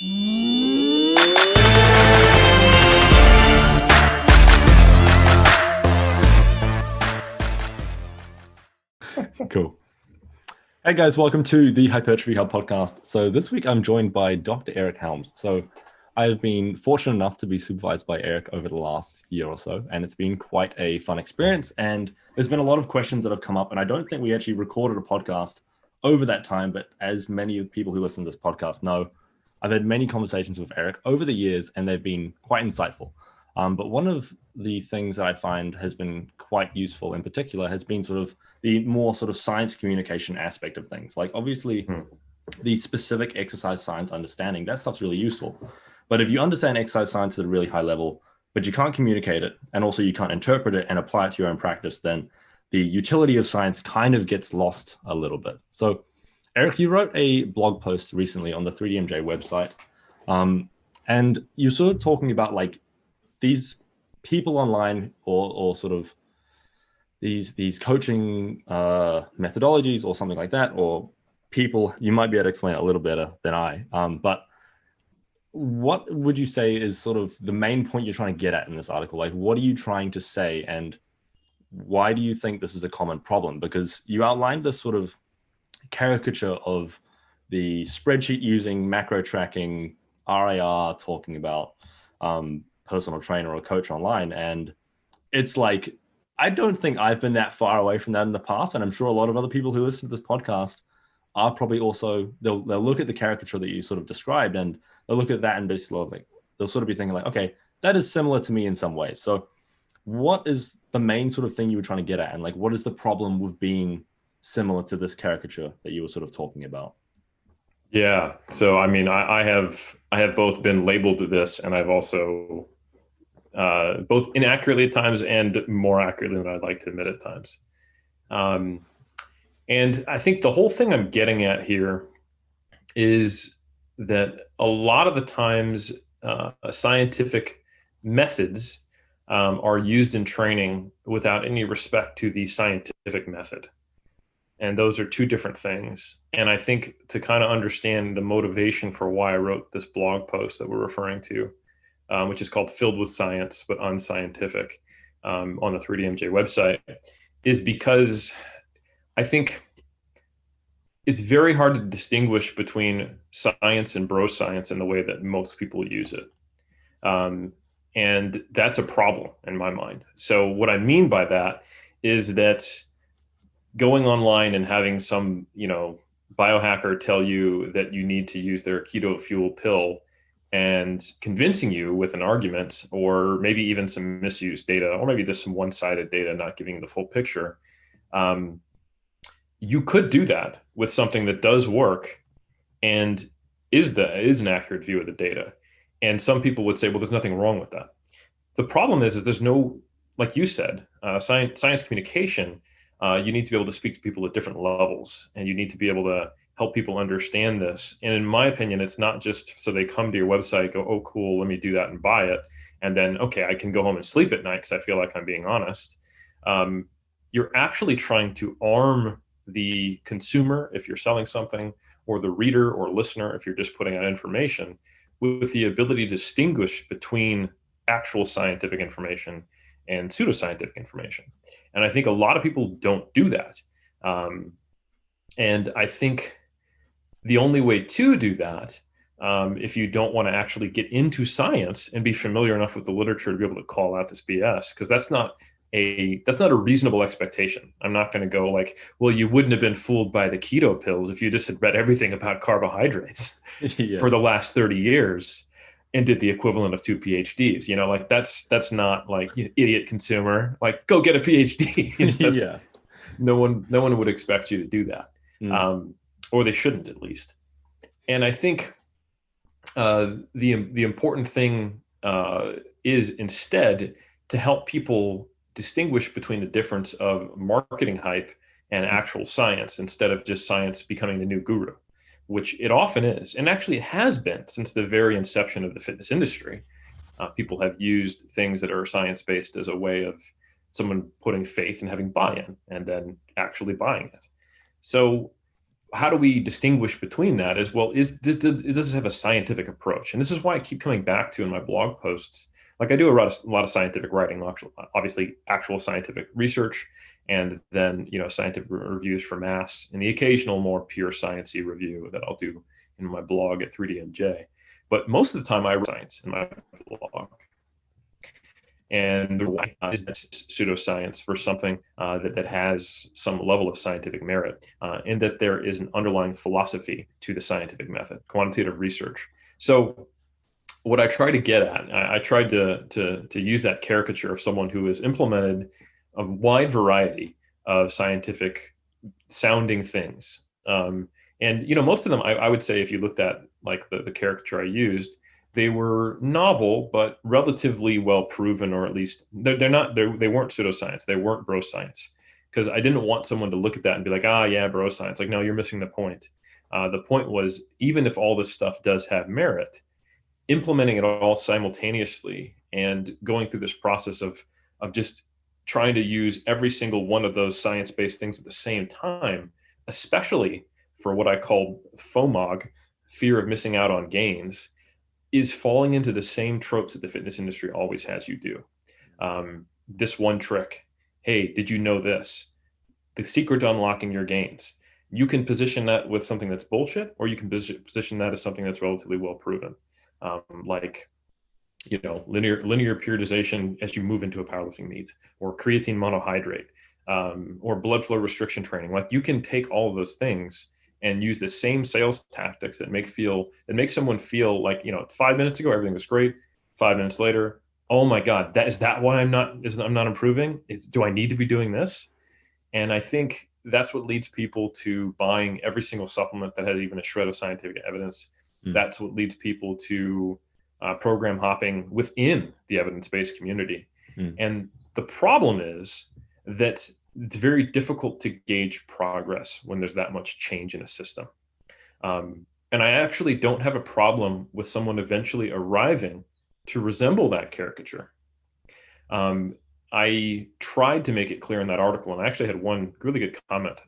Cool. Hey guys, welcome to the Hypertrophy Hub podcast. So this week I'm joined by Dr. Eric Helms. So I've been fortunate enough to be supervised by Eric over the last year or so, and it's been quite a fun experience. And there's been a lot of questions that have come up, and I don't think we actually recorded a podcast over that time, but as many of the people who listen to this podcast know, I've had many conversations with Eric over the years, and they've been quite insightful. But one of the things that I find has been quite useful in particular has been sort of the more sort of science communication aspect of things. Like obviously the specific exercise science understanding, that stuff's really useful. But if you understand exercise science at a really high level, but you can't communicate it, and also you can't interpret it and apply it to your own practice, then the utility of science kind of gets lost a little bit. So Eric, you wrote a blog post recently on the 3DMJ website. And you're sort of talking about like these people online or sort of these coaching methodologies or something like that, or people, you might be able to explain it a little better than I. But what would you say is sort of the main point you're trying to get at in this article? Like, what are you trying to say, and why do you think this is a common problem? Because you outlined this sort of caricature of the spreadsheet using macro tracking, RIR, talking about personal trainer or coach online. And it's like, I don't think I've been that far away from that in the past. And I'm sure a lot of other people who listen to this podcast are probably also, they'll look at the caricature that you sort of described, and they'll look at that and basically like, they'll sort of be thinking like, okay, that is similar to me in some ways. So what is the main sort of thing you were trying to get at? And like, what is the problem with being similar to this caricature that you were sort of talking about? Yeah. So, I mean, I have both been labeled to this, and I've also both inaccurately at times and more accurately than I'd like to admit at times. And I think the whole thing I'm getting at here is that a lot of the times scientific methods are used in training without any respect to the scientific method. And those are two different things. And I think to kind of understand the motivation for why I wrote this blog post that we're referring to, which is called Filled with Science, but Unscientific, on the 3DMJ website, is because I think it's very hard to distinguish between science and bro science in the way that most people use it. And that's a problem in my mind. So what I mean by that is that going online and having some, biohacker tell you that you need to use their keto fuel pill and convincing you with an argument, or maybe even some misused data, or maybe just some one-sided data, not giving the full picture. You could do that with something that does work and is an accurate view of the data. And some people would say, well, there's nothing wrong with that. The problem is there's no, like you said, science communication. You need to be able to speak to people at different levels, and you need to be able to help people understand this. And in my opinion, it's not just so they come to your website, go, oh, cool, let me do that and buy it. And then, okay, I can go home and sleep at night because I feel like I'm being honest. You're actually trying to arm the consumer, if you're selling something, or the reader or listener, if you're just putting out information, with the ability to distinguish between actual scientific information and pseudoscientific information. And I think a lot of people don't do that. And I think the only way to do that, if you don't want to actually get into science and be familiar enough with the literature to be able to call out this BS, because that's not a reasonable expectation. I'm not going to go like, well, you wouldn't have been fooled by the keto pills if you just had read everything about carbohydrates for the last 30 years. And did the equivalent of 2 PhDs, like that's not like idiot consumer, like go get a PhD. Yeah. No one would expect you to do that, or they shouldn't at least. And I think the important thing is instead to help people distinguish between the difference of marketing hype and actual science, instead of just science becoming the new guru, which it often is, and actually it has been since the very inception of the fitness industry. People have used things that are science-based as a way of someone putting faith and having buy-in and then actually buying it. So how do we distinguish between that? Is well, does this have a scientific approach? And this is why I keep coming back to in my blog posts. Like I do a lot of scientific writing, obviously actual scientific research, and then scientific reviews for mass, and the occasional more pure sciencey review that I'll do in my blog at 3DMJ. But most of the time, I write science in my blog. And why is that pseudoscience for something that has some level of scientific merit, and that there is an underlying philosophy to the scientific method, quantitative research. So what I try to get at, I tried to use that caricature of someone who has implemented a wide variety of scientific sounding things. And most of them, I would say, if you looked at like the caricature I used, they were novel but relatively well proven, or at least they weren't pseudoscience, they weren't bro science, because I didn't want someone to look at that and be like, yeah, bro science. Like, no, you're missing the point. The point was, even if all this stuff does have merit, implementing it all simultaneously and going through this process of just trying to use every single one of those science-based things at the same time, especially for what I call FOMOG, fear of missing out on gains, is falling into the same tropes that the fitness industry always has you do. This one trick. Hey, did you know this? The secret to unlocking your gains. You can position that with something that's bullshit, or you can position that as something that's relatively well proven. Like, linear periodization as you move into a powerlifting meet, or creatine monohydrate, or blood flow restriction training. Like, you can take all of those things and use the same sales tactics that make someone feel like, 5 minutes ago everything was great. 5 minutes later, oh my God, is that why I'm not improving? Do I need to be doing this? And I think that's what leads people to buying every single supplement that has even a shred of scientific evidence. That's what leads people to program hopping within the evidence-based community. And the problem is that it's very difficult to gauge progress when there's that much change in a system. And I actually don't have a problem with someone eventually arriving to resemble that caricature. I tried to make it clear in that article, and I actually had one really good comment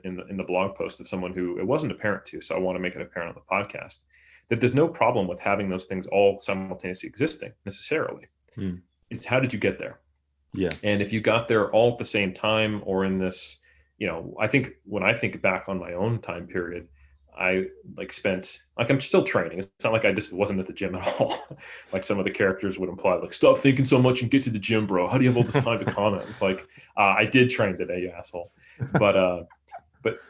in the blog post of someone who it wasn't apparent to, so I want to make it apparent on the podcast, that there's no problem with having those things all simultaneously existing necessarily. It's how did you get there? Yeah. And if you got there all at the same time, or in this, I think when I think back on my own time period, I I'm still training. It's not like I just wasn't at the gym at all. Like some of the characters would imply, like, stop thinking so much and get to the gym, bro. How do you have all this time to comment? It's like, I did train today, you asshole. But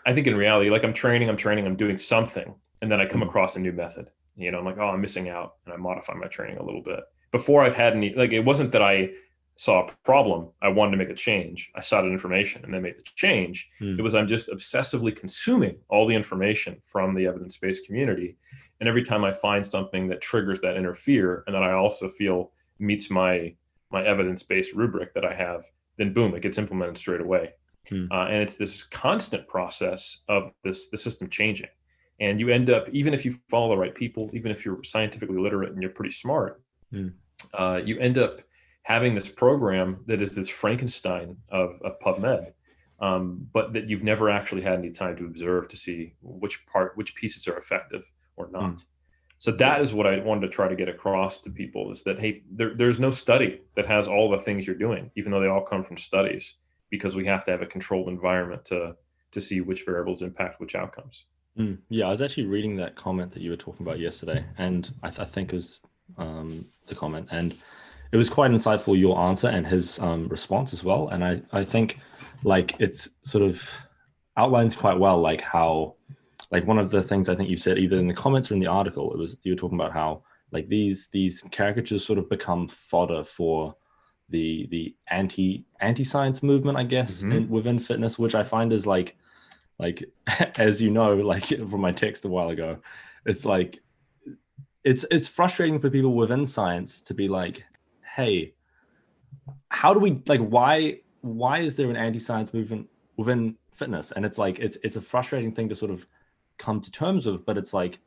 I think in reality, like I'm training, I'm doing something. And then I come across a new method, I'm like, I'm missing out. And I modify my training a little bit before I've had any, like, it wasn't that I saw a problem, I wanted to make a change. I saw the information and then made the change. It was, I'm just obsessively consuming all the information from the evidence-based community. And every time I find something that triggers that inner fear, and that I also feel meets my evidence-based rubric that I have, then boom, it gets implemented straight away. And it's this constant process of the system changing. And you end up, even if you follow the right people, even if you're scientifically literate and you're pretty smart, you end up having this program that is this Frankenstein of PubMed, but that you've never actually had any time to observe to see which pieces are effective or not. So that is what I wanted to try to get across to people, is that, hey, there's no study that has all the things you're doing, even though they all come from studies, because we have to have a controlled environment to see which variables impact which outcomes. Yeah, I was actually reading that comment that you were talking about yesterday, and I think it was the comment, and it was quite insightful, your answer and his response as well. And I think like it's sort of outlines quite well, like how, like one of the things I think you said either in the comments or in the article, you were talking about how like these caricatures sort of become fodder for the anti-science movement, I guess, within fitness, which I find is like as you know, like from my text a while ago, it's like it's frustrating for people within science to be like, hey, how do we, like, why is there an anti-science movement within fitness? And it's like it's a frustrating thing to sort of come to terms with, but it's like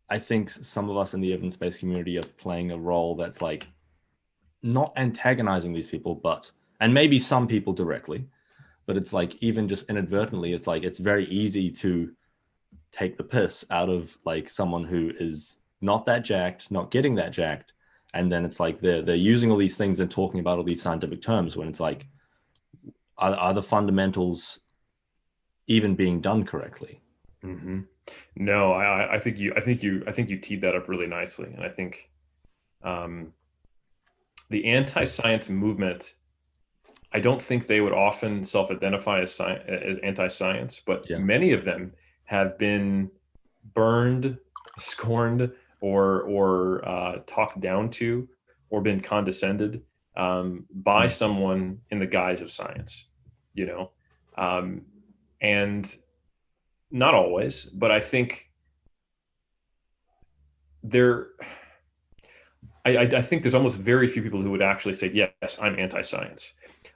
I think some of us in the evidence-based community are playing a role that's like not antagonizing these people, and maybe some people directly, but it's like even just inadvertently, it's like it's very easy to take the piss out of like someone who is not that jacked, not getting that jacked. And then it's like they're using all these things and talking about all these scientific terms when it's like, are the fundamentals even being done correctly? Mm-hmm. No, I think you teed that up really nicely, and I think um, the anti-science movement. I don't think they would often self-identify as anti-science, but Yeah. many of them have been burned, scorned, or talked down to, or been condescended by Mm. someone in the guise of science. You know, um, and not always, but I think there. I think there's almost very few people who would actually say, yes, I'm anti-science.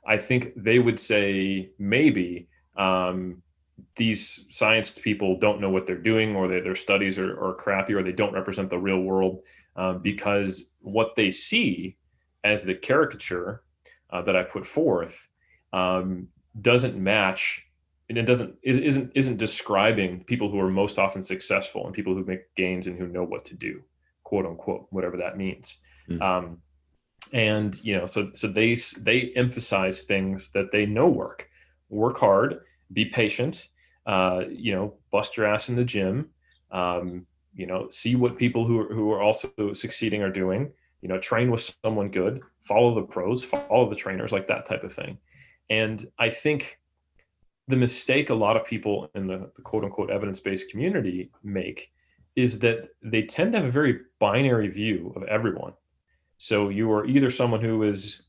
I think they would say maybe these science people don't know what they're doing, or their studies are crappy, or they don't represent the real world, because what they see as the caricature that I put forth doesn't match, and it isn't describing people who are most often successful and people who make gains and who know what to do, quote unquote, whatever that means. Mm. And so they emphasize things that they know work hard, be patient, bust your ass in the gym, see what people who are also succeeding are doing, train with someone good, follow the pros, follow the trainers, like that type of thing. And I think the mistake a lot of people in the quote unquote evidence-based community make is that they tend to have a very binary view of everyone. So you are either someone who is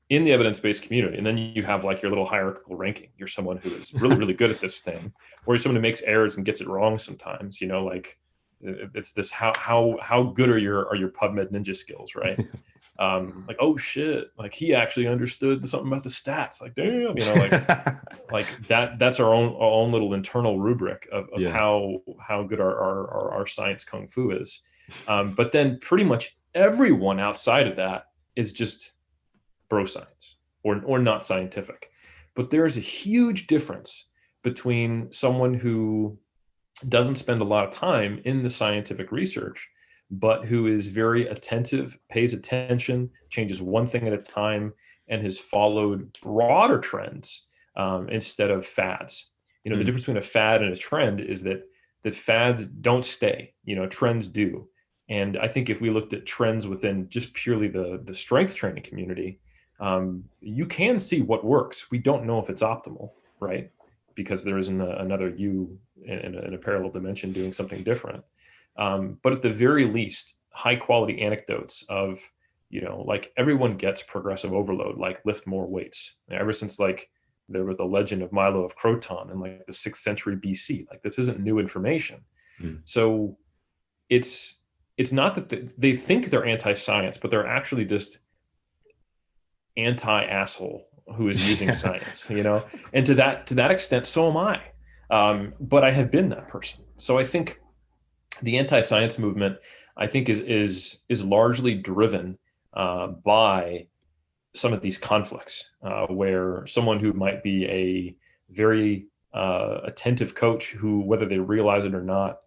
in the evidence-based community, and then you have like your little hierarchical ranking. You're someone who is really, really good at this thing, or you're someone who makes errors and gets it wrong sometimes. Like it's this how good are your PubMed ninja skills, right? Like, oh shit, like he actually understood something about the stats. Like, damn, like that's our own little internal rubric of Yeah. how good our science kung fu is. But then pretty much everyone outside of that is just bro science or not scientific. But there's a huge difference between someone who doesn't spend a lot of time in the scientific research, but who is very attentive, pays attention, changes one thing at a time, and has followed broader trends instead of fads. The difference between a fad and a trend is that fads don't stay. Trends do. And I think if we looked at trends within just purely the strength training community, you can see what works. We don't know if it's optimal, right? Because there isn't another you in a parallel dimension doing something different. But at the very least, high quality anecdotes of, like everyone gets progressive overload, like lift more weights. Ever since like there was the legend of Milo of Croton in like the 6th century BC, like this isn't new information. Mm. So it's not that they think they're anti-science, but they're actually just anti-asshole who is using science, and to that extent, so am I. But I have been that person. So I think the anti-science movement, I think, is largely driven by some of these conflicts, where someone who might be a very attentive coach, who, whether they realize it or not,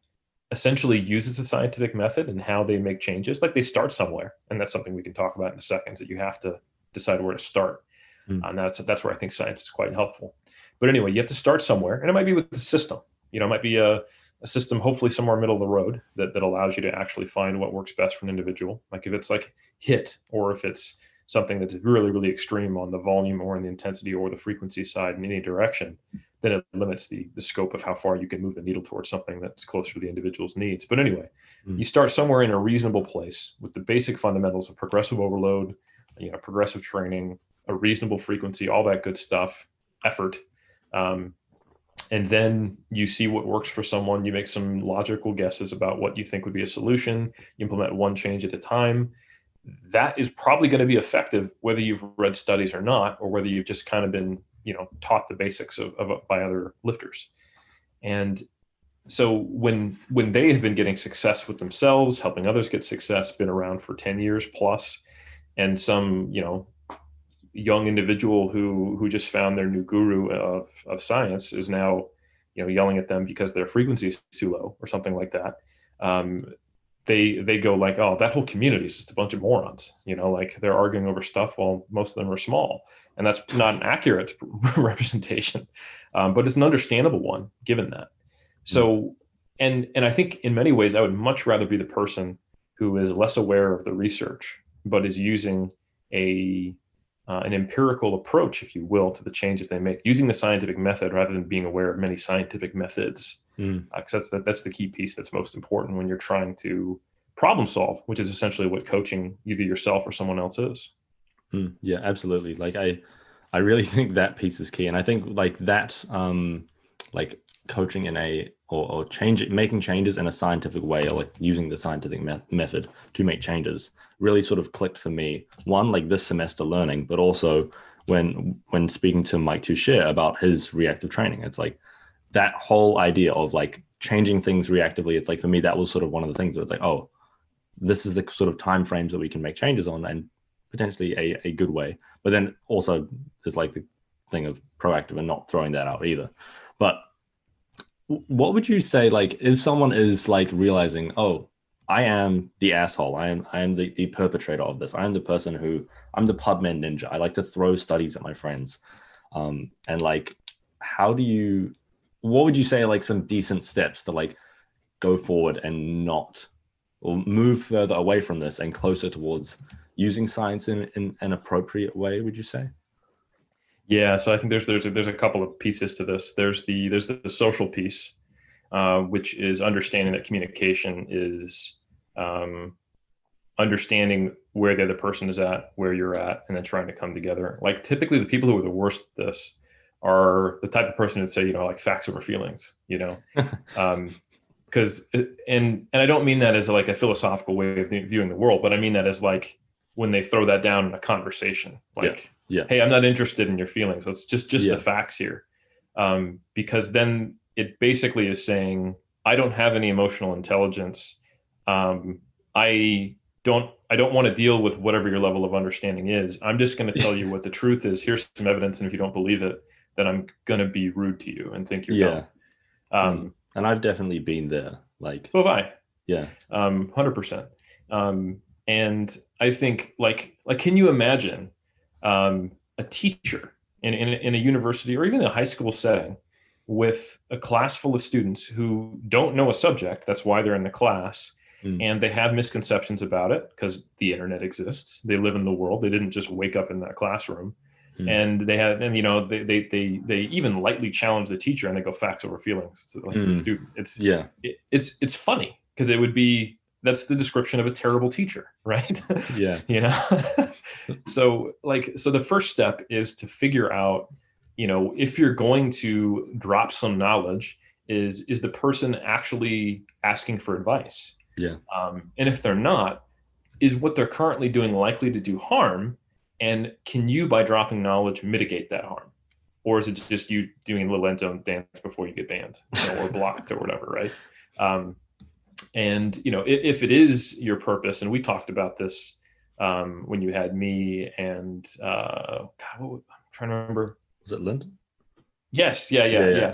essentially uses the scientific method and how they make changes. Like they start somewhere, and that's something we can talk about in a second. That you have to decide where to start. And that's where I think science is quite helpful. But anyway, you have to start somewhere, and it might be with the system. It might be a system, hopefully somewhere middle of the road, that allows you to actually find what works best for an individual. Like if it's like HIIT, or if it's something that's really, really extreme on the volume or in the intensity or the frequency side in any direction, then it limits the scope of how far you can move the needle towards something that's closer to the individual's needs. But anyway, you start somewhere in a reasonable place with the basic fundamentals of progressive overload, progressive training, a reasonable frequency, all that good stuff, effort. And then you see what works for someone. You make some logical guesses about what you think would be a solution. You implement one change at a time. That is probably going to be effective, whether you've read studies or not, or whether you've just kind of been, taught the basics of by other lifters. And so when they have been getting success with themselves, helping others get success, been around for 10 years plus, and some, young individual who just found their new guru of science is now, yelling at them because their frequency is too low or something like that. Um, they go like, oh, that whole community is just a bunch of morons, like they're arguing over stuff while most of them are small. And that's not an accurate representation, but it's an understandable one given that. So, and I think in many ways, I would much rather be the person who is less aware of the research, but is using an empirical approach, if you will, to the changes they make, using the scientific method rather than being aware of many scientific methods. Because that's the key piece that's most important when you're trying to problem solve, which is essentially what coaching either yourself or someone else is. Yeah, absolutely. Like I really think that piece is key, and I think like that, like coaching in or making changes in a scientific way, or like using the scientific method to make changes, really sort of clicked for me. One, like this semester learning, but also when speaking to Mike Touche about his reactive training, it's like that whole idea of like changing things reactively. It's like for me that was sort of one of the things where it's like, oh, this is the sort of time frames that we can make changes on, and potentially a good way. But then also there's like the thing of proactive and not throwing that out either. But what would you say, like, if someone is like realizing, oh, I am the asshole, I am the perpetrator of this, I'm the person I'm the PubMed ninja, I like to throw studies at my friends, and like, what would you say, like some decent steps to like go forward and not, or move further away from this and closer towards using science in an appropriate way, would you say? Yeah, so I think there's a couple of pieces to this. There's the social piece, which is understanding that communication is understanding where the other person is at, where you're at, and then trying to come together. Like typically the people who are the worst at this are the type of person who'd say, like facts over feelings, because and I don't mean that as like a philosophical way of viewing the world, but I mean that as like when they throw that down in a conversation, like, yeah. Hey, I'm not interested in your feelings. Let's just Yeah. the facts here. Because then it basically is saying, I don't have any emotional intelligence. I don't want to deal with whatever your level of understanding is. I'm just going to tell you what the truth is. Here's some evidence. And if you don't believe it, then I'm going to be rude to you and think you're dumb. And I've definitely been there. Like, so have I. Yeah. 100%. And I think like, can you imagine a teacher in a university or even a high school setting with a class full of students who don't know a subject? That's why they're in the class. And they have misconceptions about it because the internet exists. They live in the world. They didn't just wake up in that classroom. And they have, and they even lightly challenge the teacher and they go facts over feelings to like the student. It's funny because it would be, that's the description of a terrible teacher, right? Yeah. So the first step is to figure out, if you're going to drop some knowledge, is the person actually asking for advice? Yeah. And if they're not, is what they're currently doing likely to do harm? And can you, by dropping knowledge, mitigate that harm? Or is it just you doing a little end zone dance before you get banned or blocked or whatever, right? And if it is your purpose, and we talked about this when you had me and I'm trying to remember. Was it Lyndon? Yes, yeah.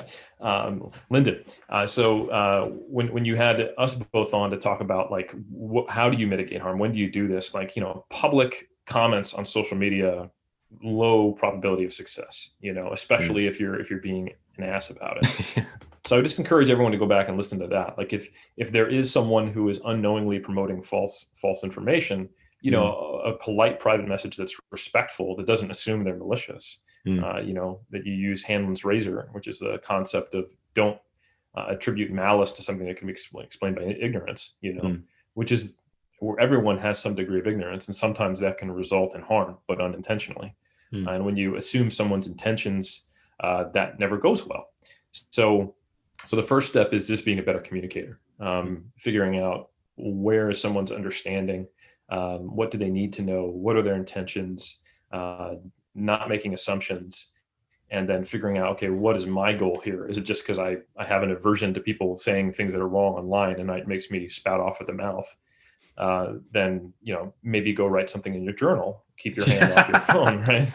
Lyndon. So when you had us both on to talk about like how do you mitigate harm? When do you do this? Like public comments on social media, low probability of success. Especially if you're being an ass about it. So I just encourage everyone to go back and listen to that. Like if there is someone who is unknowingly promoting false information, a polite private message that's respectful, that doesn't assume they're malicious. That you use Hanlon's razor, which is the concept of don't attribute malice to something that can be explained by ignorance, which is where everyone has some degree of ignorance. And sometimes that can result in harm, but unintentionally. And when you assume someone's intentions, that never goes well. So the first step is just being a better communicator, figuring out where is someone's understanding, what do they need to know, what are their intentions, not making assumptions, and then figuring out, okay, what is my goal here? Is it just because I have an aversion to people saying things that are wrong online and it makes me spout off at the mouth? then, maybe go write something in your journal, keep your hand off your phone, right?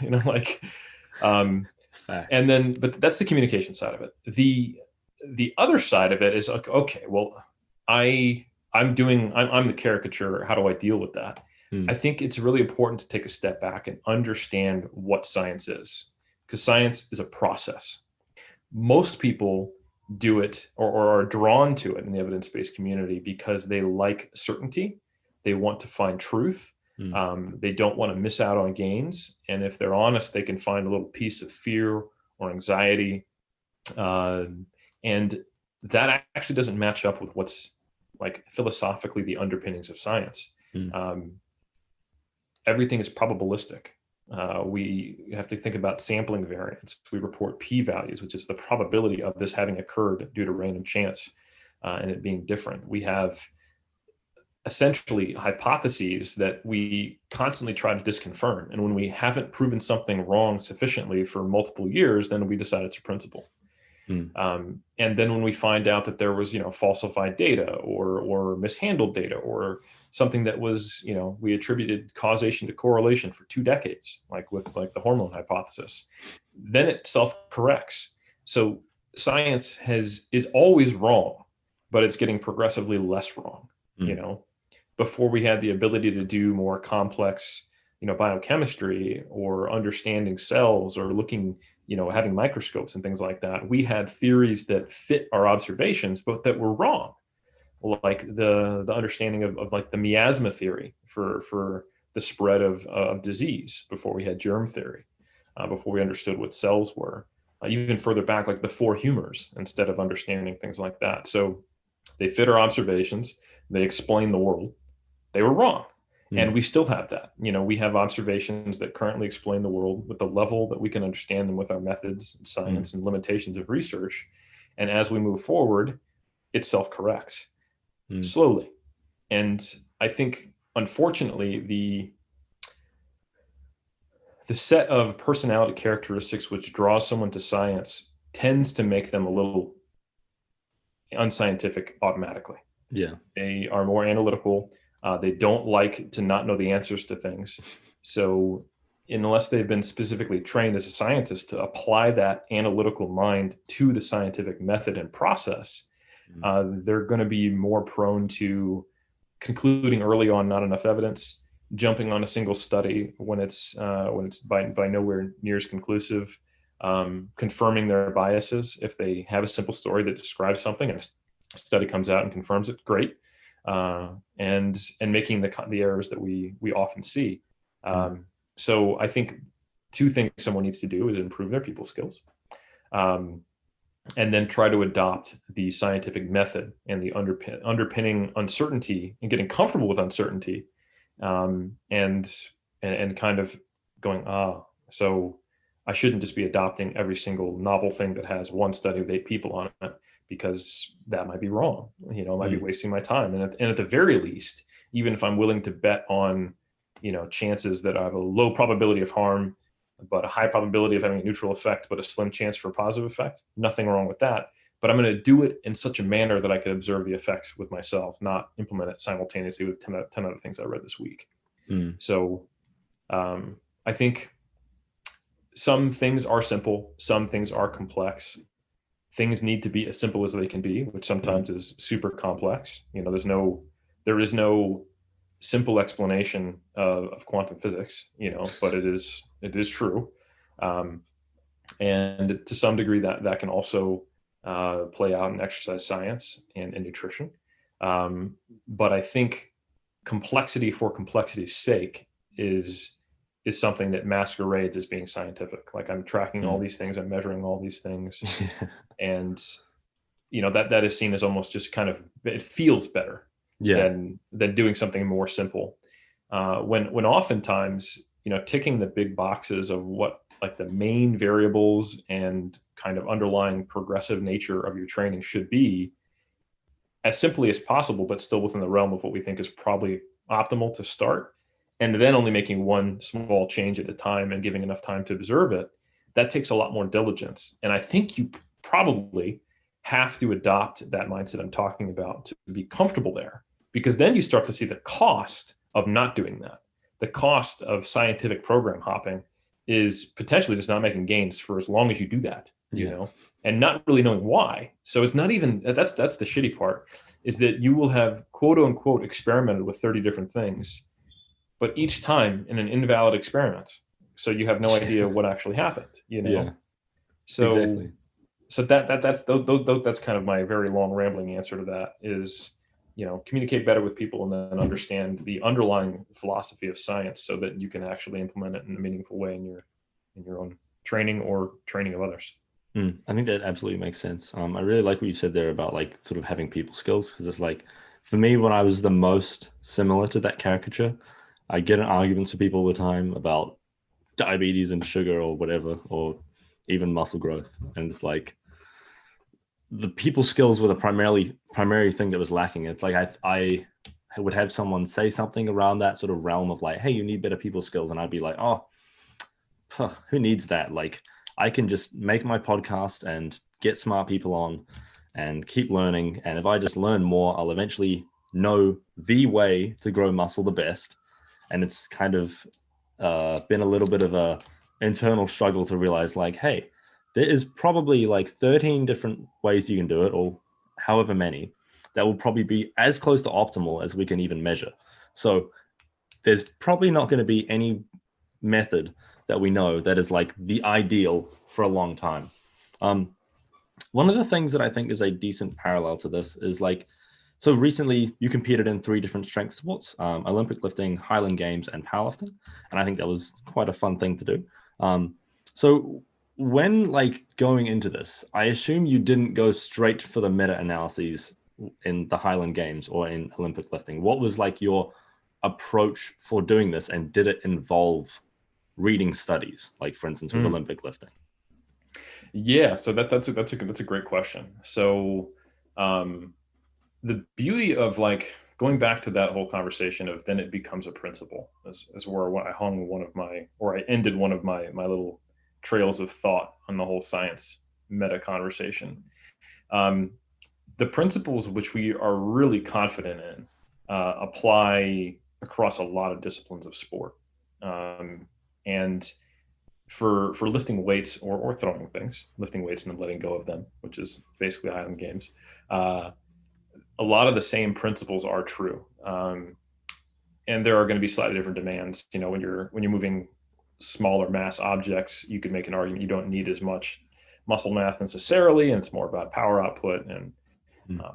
Facts. But that's the communication side of it. The other side of it is like, okay, well, I'm the caricature. How do I deal with that? I think it's really important to take a step back and understand what science is, because science is a process. Most people do it or are drawn to it in the evidence-based community because they like certainty. They want to find truth. They don't want to miss out on gains. And if they're honest, they can find a little piece of fear or anxiety. And that actually doesn't match up with what's like philosophically the underpinnings of science. Everything is probabilistic. We have to think about sampling variance. We report p-values, which is the probability of this having occurred due to random chance and it being different. We have essentially hypotheses that we constantly try to disconfirm. And when we haven't proven something wrong sufficiently for multiple years, then we decide it's a principle. And then when we find out that there was, falsified data or mishandled data or something that was, we attributed causation to correlation for 2 decades, like with the hormone hypothesis, then it self-corrects. So science is always wrong, but it's getting progressively less wrong. Before we had the ability to do more complex, biochemistry or understanding cells or looking, having microscopes and things like that, we had theories that fit our observations, but that were wrong. Like the understanding of like the miasma theory for the spread of disease before we had germ theory, before we understood what cells were, even further back, like the 4 humors, instead of understanding things like that. So they fit our observations. They explain the world. They were wrong. And we still have that. We have observations that currently explain the world with the level that we can understand them with our methods and science and limitations of research. And as we move forward, it self-corrects slowly. And I think, unfortunately, the set of personality characteristics which draws someone to science tends to make them a little unscientific automatically. Yeah. They are more analytical. They don't like to not know the answers to things. So unless they've been specifically trained as a scientist to apply that analytical mind to the scientific method and process, they're going to be more prone to concluding early on not enough evidence, jumping on a single study when it's by nowhere near as conclusive, confirming their biases. If they have a simple story that describes something and a study comes out and confirms it, great. And making the errors that we often see. So I think 2 things someone needs to do is improve their people skills, and then try to adopt the scientific method and the underpinning uncertainty and getting comfortable with uncertainty, and kind of going, so I shouldn't just be adopting every single novel thing that has one study with 8 people on it, because that might be wrong. I might be wasting my time. And at the very least, even if I'm willing to bet on, chances that I have a low probability of harm, but a high probability of having a neutral effect, but a slim chance for a positive effect, nothing wrong with that. But I'm going to do it in such a manner that I can observe the effects with myself, not implement it simultaneously with 10 other things I read this week. So I think some things are simple, some things are complex. Things need to be as simple as they can be, which sometimes is super complex. There is no simple explanation of quantum physics, but it is true. And to some degree that can also play out in exercise science and nutrition. But I think complexity for complexity's sake is something that masquerades as being scientific. Like, I'm tracking all these things, I'm measuring all these things. And that is seen as almost just kind of, it feels better than doing something more simple. When oftentimes, ticking the big boxes of what like the main variables and kind of underlying progressive nature of your training should be as simply as possible, but still within the realm of what we think is probably optimal to start, and then only making one small change at a time and giving enough time to observe it, that takes a lot more diligence. And I think you probably have to adopt that mindset I'm talking about to be comfortable there. because then you start to see the cost of not doing that. The cost of scientific program hopping is potentially just not making gains for as long as you do that, and not really knowing why. So it's not even, that's the shitty part, is that you will have quote unquote experimented with 30 different things, but each time in an invalid experiment. So you have no idea what actually happened, Yeah, So, exactly. so that's kind of my very long rambling answer to that is, communicate better with people and then understand the underlying philosophy of science so that you can actually implement it in a meaningful way in your own training or training of others. I think that absolutely makes sense. I really like what you said there about like sort of having people skills, because it's like, for me, when I was the most similar to that caricature, I get in arguments with people all the time about diabetes and sugar or whatever, or even muscle growth. And it's like the people skills were the primary thing that was lacking. It's like I would have someone say something around that sort of realm of like, hey, you need better people skills. And I'd be like, oh, who needs that? Like, I can just make my podcast and get smart people on and keep learning. And if I just learn more, I'll eventually know the way to grow muscle the best. And it's kind of been a little bit of a internal struggle to realize like, hey, there is probably like 13 different ways you can do it, or however many, that will probably be as close to optimal as we can even measure. So there's probably not going to be any method that we know that is like the ideal for a long time. One of the things that I think is a decent parallel to this is like, so recently you competed in 3 different strength sports, Olympic lifting, Highland Games, and powerlifting. And I think that was quite a fun thing to do. So when like going into this, I assume you didn't go straight for the meta-analyses in the Highland Games or in Olympic lifting. What was like your approach for doing this? And did it involve reading studies, like for instance with Olympic lifting? Yeah, so that's a great question. So the beauty of like going back to that whole conversation of then it becomes a principle is where I ended one of my little trails of thought on the whole science meta conversation. The principles which we are really confident in apply across a lot of disciplines of sport. And for lifting weights or throwing things, lifting weights and then letting go of them, which is basically Highland Games, a lot of the same principles are true. And there are going to be slightly different demands. When you're moving smaller mass objects, you could make an argument you don't need as much muscle mass necessarily, and it's more about power output and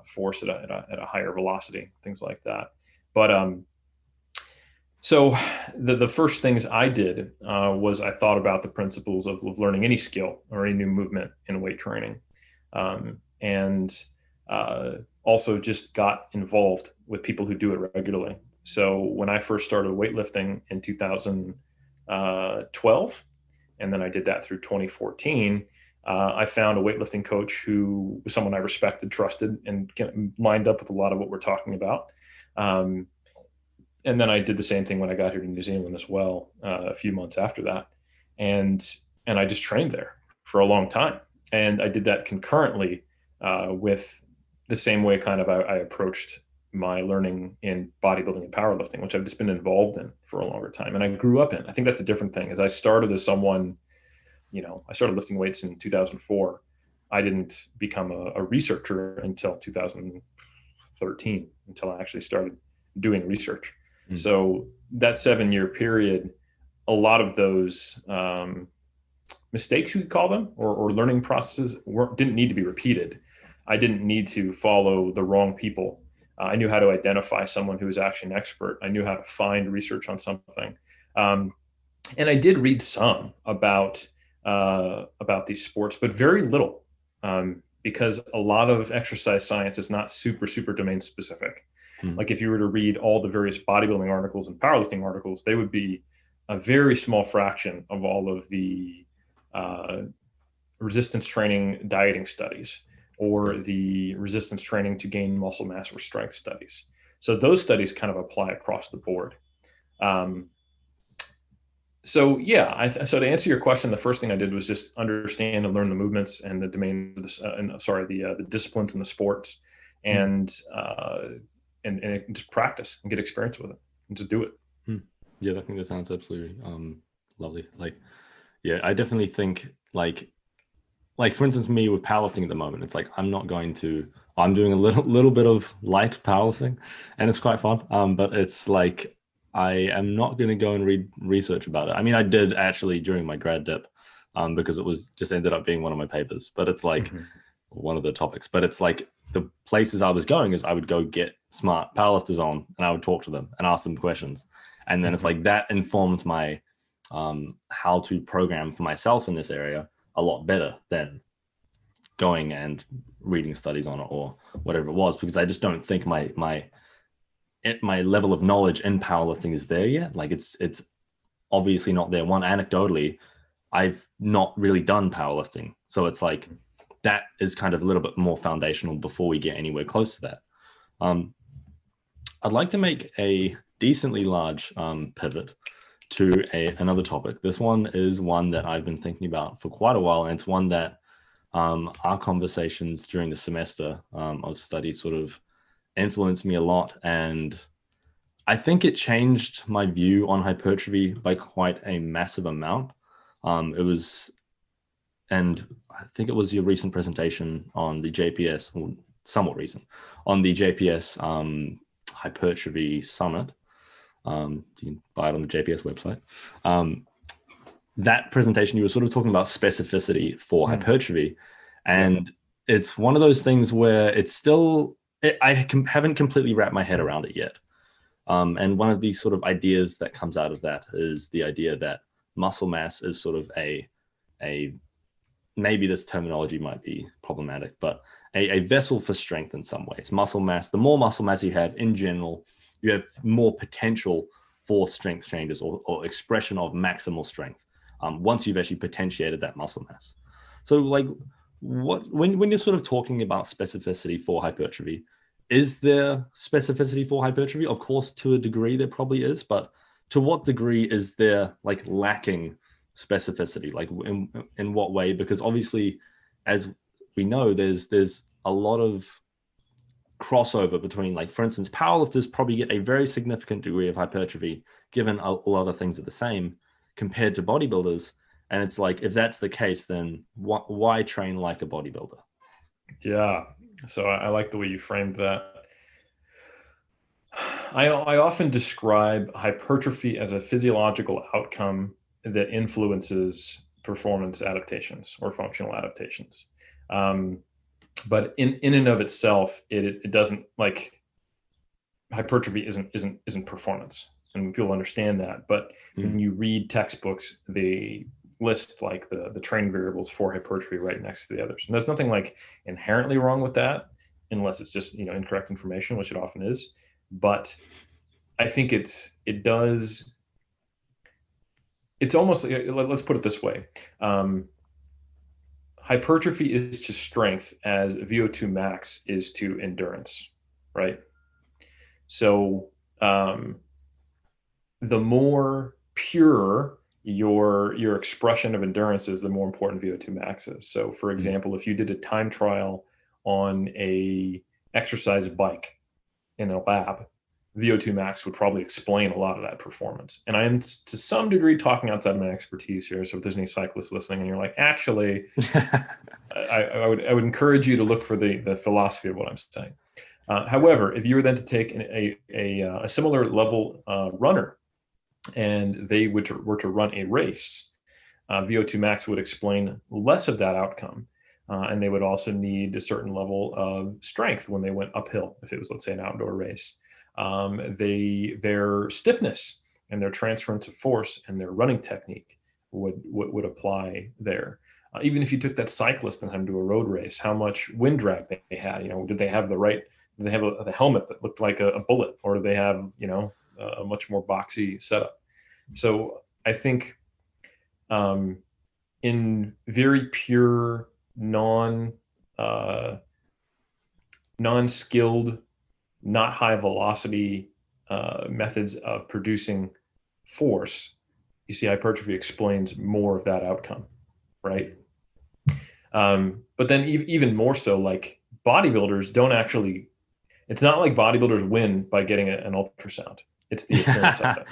force at a higher velocity, things like that. But so the first things I did was I thought about the principles of learning any skill or any new movement in weight training, and also just got involved with people who do it regularly. So when I first started weightlifting in 2012, and then I did that through 2014, I found a weightlifting coach who was someone I respected, trusted, and lined up with a lot of what we're talking about. And then I did the same thing when I got here to New Zealand as well, a few months after that. And I just trained there for a long time. And I did that concurrently with the same way kind of I approached my learning in bodybuilding and powerlifting, which I've just been involved in for a longer time. And I grew up in. I think that's a different thing. As I started as someone, I started lifting weights in 2004. I didn't become a researcher until 2013, until I actually started doing research. So that 7-year period, a lot of those mistakes, you could call them, or learning processes didn't need to be repeated. I didn't need to follow the wrong people. I knew how to identify someone who was actually an expert. I knew how to find research on something. And I did read some about these sports, but very little, because a lot of exercise science is not super domain specific. Like if you were to read all the various bodybuilding articles and powerlifting articles, they would be a very small fraction of all of the resistance training dieting studies or the resistance training to gain muscle mass or strength studies. So those studies kind of apply across the board. So to answer your question, the first thing I did was just understand and learn the movements and the domain of the disciplines in the sports, and and just practice and get experience with it and just do it. Yeah, I think that sounds absolutely lovely. Like, yeah, I definitely think like for instance, me with powerlifting at the moment, it's like I'm doing a little bit of light powerlifting, and it's quite fun. But it's like I am not going to go and read research about it. I mean, I did actually during my grad dip, because it was just ended up being one of my papers. But it's like one of the topics. But it's like the places I was going is I would go get smart powerlifters on, and I would talk to them and ask them questions, and then it's like that informed my how to program for myself in this area a lot better than going and reading studies on it or whatever it was, because I just don't think my level of knowledge in powerlifting is there yet. Like it's obviously not there. One, anecdotally, I've not really done powerlifting, so it's like that is kind of a little bit more foundational before we get anywhere close to that. I'd like to make a decently large pivot to another topic. This one is one that I've been thinking about for quite a while, and it's one that our conversations during the semester of study sort of influenced me a lot, and I think it changed my view on hypertrophy by quite a massive amount. And I think it was your recent presentation on the JPS, or somewhat recent, on the JPS hypertrophy summit. You can buy it on the JPS website. That presentation, you were sort of talking about specificity for hypertrophy. And it's one of those things where it's still, haven't completely wrapped my head around it yet. And one of these sort of ideas that comes out of that is the idea that muscle mass is sort of a maybe this terminology might be problematic, but a vessel for strength in some ways. Muscle mass, the more muscle mass you have in general, you have more potential for strength changes or expression of maximal strength once you've actually potentiated that muscle mass. So like when you're sort of talking about specificity for hypertrophy, is there specificity for hypertrophy? Of course, to a degree there probably is, but to what degree is there like lacking specificity? Like in what way? Because obviously, as we know, there's a lot of crossover between, like, for instance, powerlifters probably get a very significant degree of hypertrophy given a lot of things are the same compared to bodybuilders. And it's like, if that's the case, then why train like a bodybuilder? Yeah. So I like the way you framed that. I often describe hypertrophy as a physiological outcome that influences performance adaptations or functional adaptations. But in and of itself, it doesn't, like, hypertrophy isn't performance, and people understand that. But when you read textbooks, they list like the training variables for hypertrophy right next to the others, and there's nothing like inherently wrong with that, unless it's just incorrect information, which it often is. But I think it's almost like, let's put it this way. Hypertrophy is to strength as VO2 max is to endurance, right? So the more pure your expression of endurance is, the more important VO2 max is. So for example, if you did a time trial on a exercise bike in a lab, VO2 max would probably explain a lot of that performance. And I am to some degree talking outside my expertise here. So if there's any cyclists listening and you're like, actually, I would encourage you to look for the philosophy of what I'm saying. However, if you were then to take a similar level runner and they were to run a race, VO2 max would explain less of that outcome. And they would also need a certain level of strength when they went uphill, if it was, let's say, an outdoor race. Their stiffness and their transference of force and their running technique would apply there. Even if you took that cyclist and had them do a road race, how much wind drag they had, did they have did they have a helmet that looked like a bullet, or did they have, a much more boxy setup? So I think in very pure, non-skilled, not high velocity methods of producing force, you see hypertrophy explains more of that outcome, right? But then even more so, like, bodybuilders don't actually It's not like bodybuilders win by getting an ultrasound. It's the appearance of it,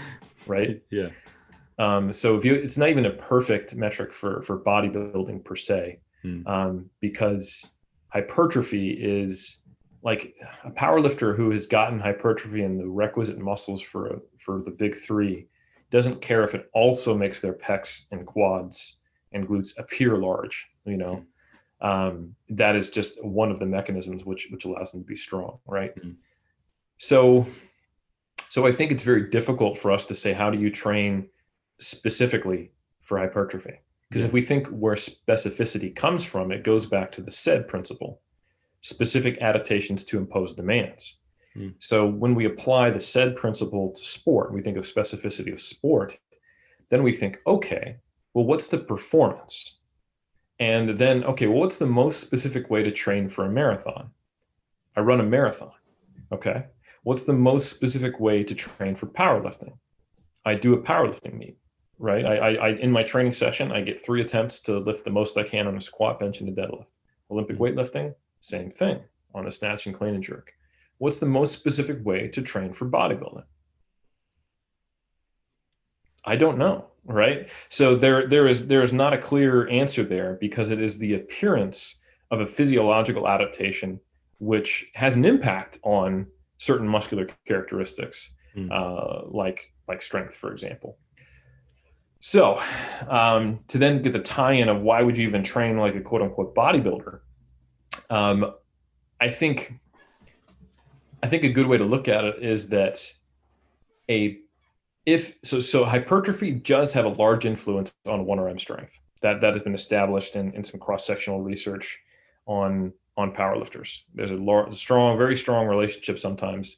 right? Yeah. So it's not even a perfect metric for bodybuilding per se, because hypertrophy is like a powerlifter who has gotten hypertrophy and the requisite muscles for the big three doesn't care if it also makes their pecs and quads and glutes appear large. That is just one of the mechanisms which allows them to be strong, right? So I think it's very difficult for us to say, how do you train specifically for hypertrophy? Because if we think where specificity comes from, it goes back to the SAID principle, specific adaptations to impose demands. So when we apply the SAID principle to sport, we think of specificity of sport, then we think, okay, well, what's the performance? And then, okay, well, what's the most specific way to train for a marathon? I run a marathon. Okay. What's the most specific way to train for powerlifting? I do a powerlifting meet, right? I in my training session, I get 3 attempts to lift the most I can on a squat, bench, and a deadlift. Olympic weightlifting, same thing on a snatch and clean and jerk. What's the most specific way to train for bodybuilding? I don't know, right? So there is not a clear answer there, because it is the appearance of a physiological adaptation which has an impact on certain muscular characteristics, like strength, for example. So to then get the tie-in of why would you even train like a quote unquote bodybuilder, I think a good way to look at it is that so hypertrophy does have a large influence on 1RM strength. That has been established in some cross-sectional research on powerlifters. There's a very strong relationship sometimes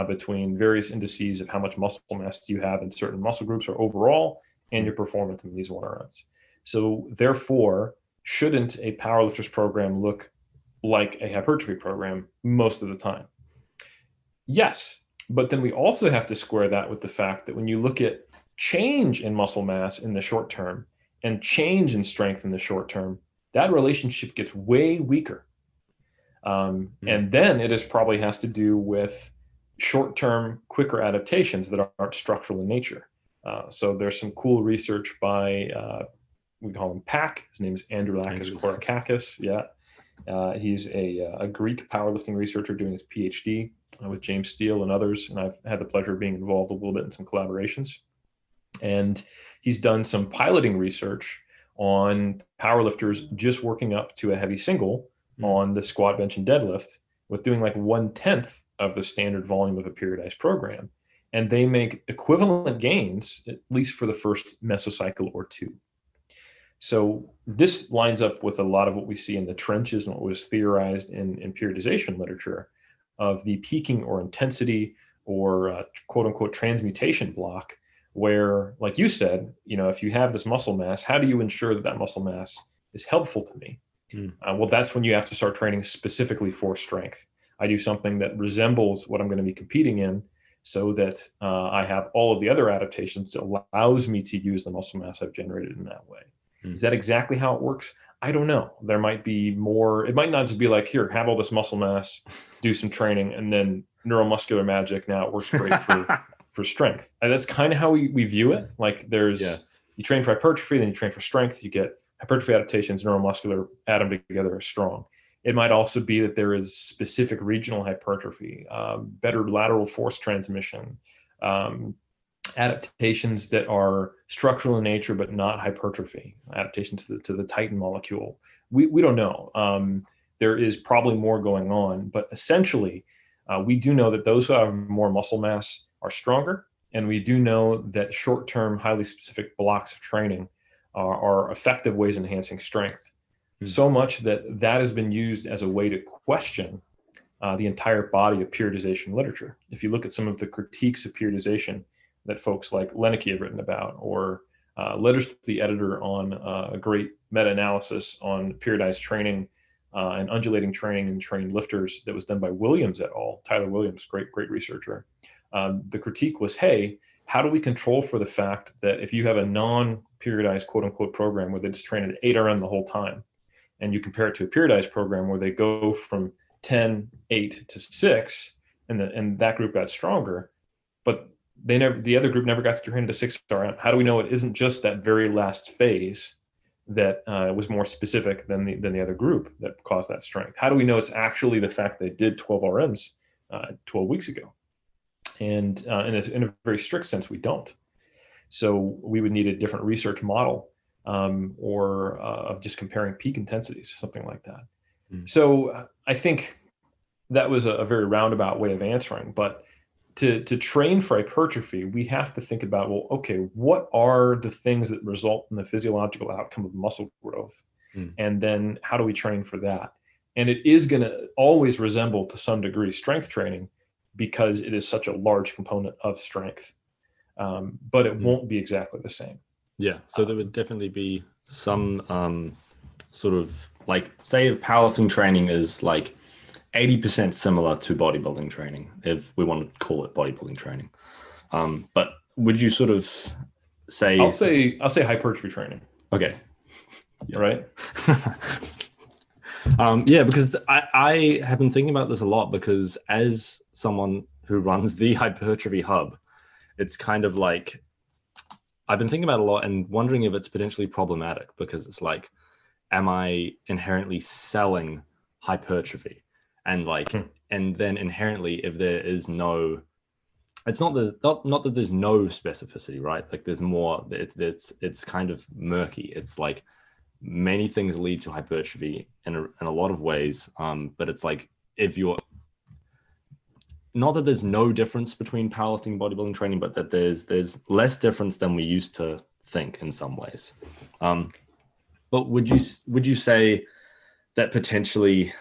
between various indices of how much muscle mass you have in certain muscle groups or overall, and your performance in these 1RMs. So therefore, shouldn't a powerlifter's program look like a hypertrophy program most of the time? Yes, but then we also have to square that with the fact that when you look at change in muscle mass in the short term and change in strength in the short term, that relationship gets way weaker. And then it probably has to do with short-term, quicker adaptations that aren't structural in nature. So there's some cool research by, we call him PAC. His name is Androulakis Korakakis. Yeah. He's a Greek powerlifting researcher doing his PhD with James Steele and others. And I've had the pleasure of being involved a little bit in some collaborations. And he's done some piloting research on powerlifters just working up to a heavy single on the squat, bench, and deadlift with doing like 1/10 of the standard volume of a periodized program. And they make equivalent gains, at least for the first mesocycle or two. So this lines up with a lot of what we see in the trenches and what was theorized in periodization literature of the peaking or intensity or quote unquote transmutation block, where, like you said, if you have this muscle mass, how do you ensure that muscle mass is helpful to me? Well, that's when you have to start training specifically for strength. I do something that resembles what I'm going to be competing in, so that I have all of the other adaptations that allows me to use the muscle mass I've generated in that way. Is that exactly how it works? I don't know. There might be more. It might not just be like, here, have all this muscle mass, do some training, and then neuromuscular magic. Now it works great for strength. And that's kind of how we view it. Like you train for hypertrophy, then you train for strength, you get hypertrophy adaptations, neuromuscular, add them together are strong. It might also be that there is specific regional hypertrophy, better lateral force transmission, adaptations that are structural in nature but not hypertrophy, adaptations to the Titan molecule. We don't know. There is probably more going on, but essentially, we do know that those who have more muscle mass are stronger, and we do know that short-term, highly specific blocks of training are effective ways of enhancing strength. So much that has been used as a way to question the entire body of periodization literature. If you look at some of the critiques of periodization that folks like Lenicky have written about, or letters to the editor on a great meta-analysis on periodized training and undulating training and trained lifters that was done by Williams et al., Tyler Williams, great researcher. The critique was, hey, how do we control for the fact that if you have a non-periodized quote unquote program where they just train at 8RM the whole time, and you compare it to a periodized program where they go from 10, 8 to 6, and that group got stronger, but the other group never got to train to 6 RM. How do we know it isn't just that very last phase that was more specific than the other group that caused that strength? How do we know it's actually the fact they did 12 RMs 12 weeks ago? And in a very strict sense, we don't. So we would need a different research model, or of just comparing peak intensities, something like that. So I think that was a very roundabout way of answering. But to train for hypertrophy, we have to think about, well, okay, what are the things that result in the physiological outcome of muscle growth? And then how do we train for that? And it is going to always resemble to some degree strength training, because it is such a large component of strength. But it won't be exactly the same. Yeah. So there would definitely be some sort of, like, say if powerlifting training is like 80% similar to bodybuilding training, if we want to call it bodybuilding training. But would you sort of say... I'll say hypertrophy training. Okay. Yes. Right? Yeah, because I have been thinking about this a lot, because as someone who runs the hypertrophy hub, it's kind of like, I've been thinking about it a lot and wondering if it's potentially problematic, because it's like, am I inherently selling hypertrophy? And like, and then inherently, if there is no, it's not that there's no specificity, right? Like there's more, it's kind of murky. It's like many things lead to hypertrophy in a lot of ways. But it's like, if you're, not that there's no difference between powerlifting and bodybuilding training, but that there's less difference than we used to think in some ways. But would you say that potentially,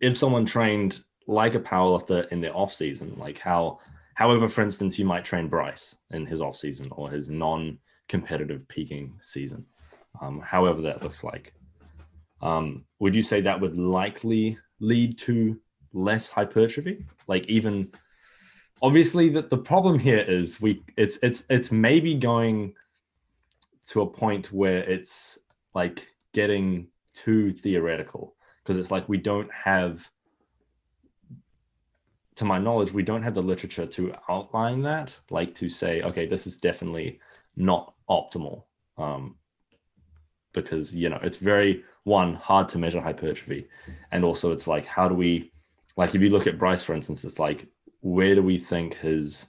if someone trained like a powerlifter in their off season, like however, for instance, you might train Bryce in his off season or his non-competitive peaking season, however that looks like, would you say that would likely lead to less hypertrophy? Like, even obviously the problem here is it's maybe going to a point where it's like getting too theoretical, because it's like we don't have, to my knowledge, we don't have the literature to outline that, like to say, okay, this is definitely not optimal, because, you know, it's very, hard to measure hypertrophy. And also it's like, how do we, like, if you look at Bryce, for instance, it's like, where do we think his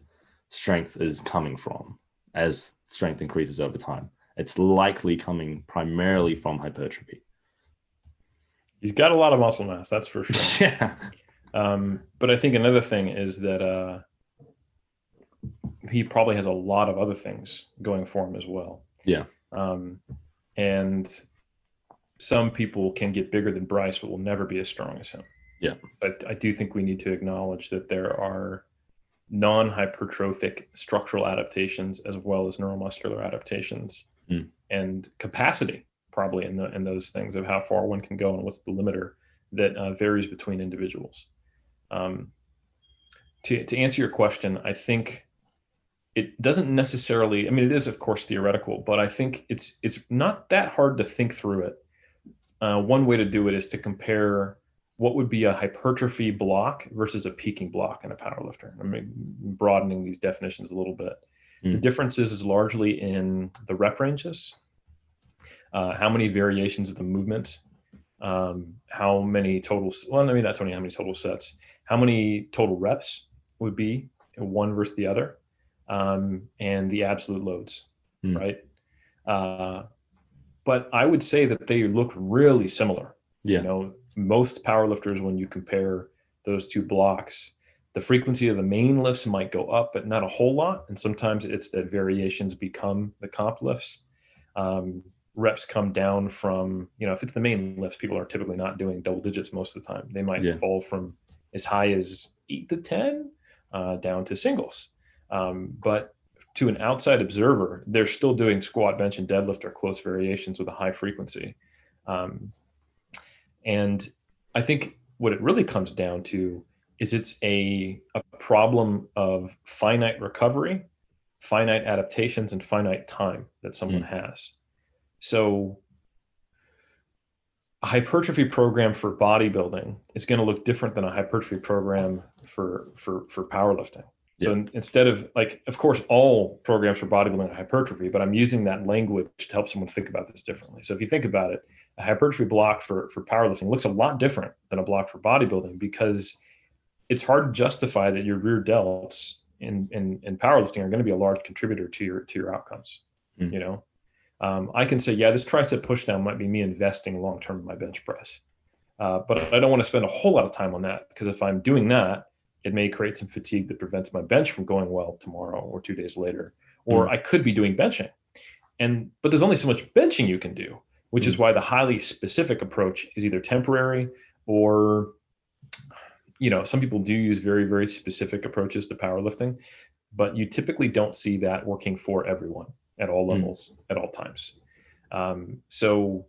strength is coming from as strength increases over time? It's likely coming primarily from hypertrophy. He's got a lot of muscle mass, that's for sure. Yeah. But I think another thing is that he probably has a lot of other things going for him as well. Yeah. And some people can get bigger than Bryce, but will never be as strong as him. Yeah. But I do think we need to acknowledge that there are non-hypertrophic structural adaptations as well as neuromuscular adaptations, and capacity probably in those things of how far one can go and what's the limiter that varies between individuals. To answer your question, I think it doesn't necessarily, I mean, it is of course theoretical, but I think it's not that hard to think through it. One way to do it is to compare what would be a hypertrophy block versus a peaking block in a powerlifter. I mean, broadening these definitions a little bit. The difference is largely in the rep ranges, how many variations of the movement, how many total, well, I mean, not only how many total sets, how many total reps would be one versus the other, and the absolute loads, right? But I would say that they look really similar. Yeah. You know, most powerlifters, when you compare those two blocks, the frequency of the main lifts might go up, but not a whole lot. And sometimes it's that variations become the comp lifts. Reps come down from, you know, if it's the main lifts, people are typically not doing double digits most of the time. They might fall from as high as 8 to 10 down to singles. But to an outside observer, they're still doing squat, bench, and deadlift or close variations with a high frequency. And I think what it really comes down to is it's a problem of finite recovery, finite adaptations, and finite time that someone has. So a hypertrophy program for bodybuilding is going to look different than a hypertrophy program for powerlifting. So instead of, like, of course, all programs for bodybuilding are hypertrophy, but I'm using that language to help someone think about this differently. So if you think about it, a hypertrophy block for powerlifting looks a lot different than a block for bodybuilding, because it's hard to justify that your rear delts in powerlifting are going to be a large contributor to your outcomes. You know, I can say, yeah, this tricep pushdown might be me investing long term in my bench press, but I don't want to spend a whole lot of time on that, because if I'm doing that, it may create some fatigue that prevents my bench from going well tomorrow or 2 days later. Or I could be doing benching, but there's only so much benching you can do, which is why the highly specific approach is either temporary or, you know, some people do use very, very specific approaches to powerlifting, but you typically don't see that working for everyone at all levels at all times. So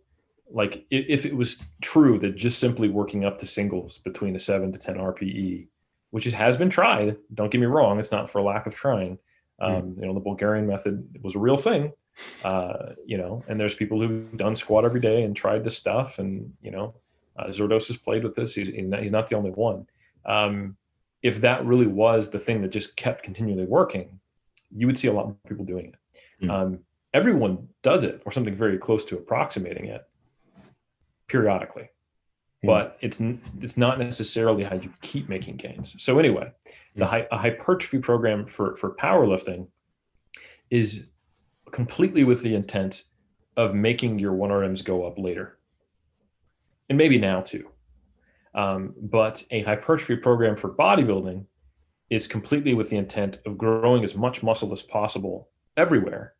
like if it was true that just simply working up to singles between a 7 to 10 RPE, which has been tried, don't get me wrong, it's not for lack of trying. You know, the Bulgarian method was a real thing, you know, and there's people who've done squat every day and tried this stuff. And, you know, Zordos has played with this. He's not the only one. If that really was the thing that just kept continually working, you would see a lot more people doing it. Everyone does it, or something very close to approximating it, periodically, but it's not necessarily how you keep making gains. So anyway, a hypertrophy program for powerlifting is completely with the intent of making your 1RMs go up later, and maybe now too. But a hypertrophy program for bodybuilding is completely with the intent of growing as much muscle as possible everywhere.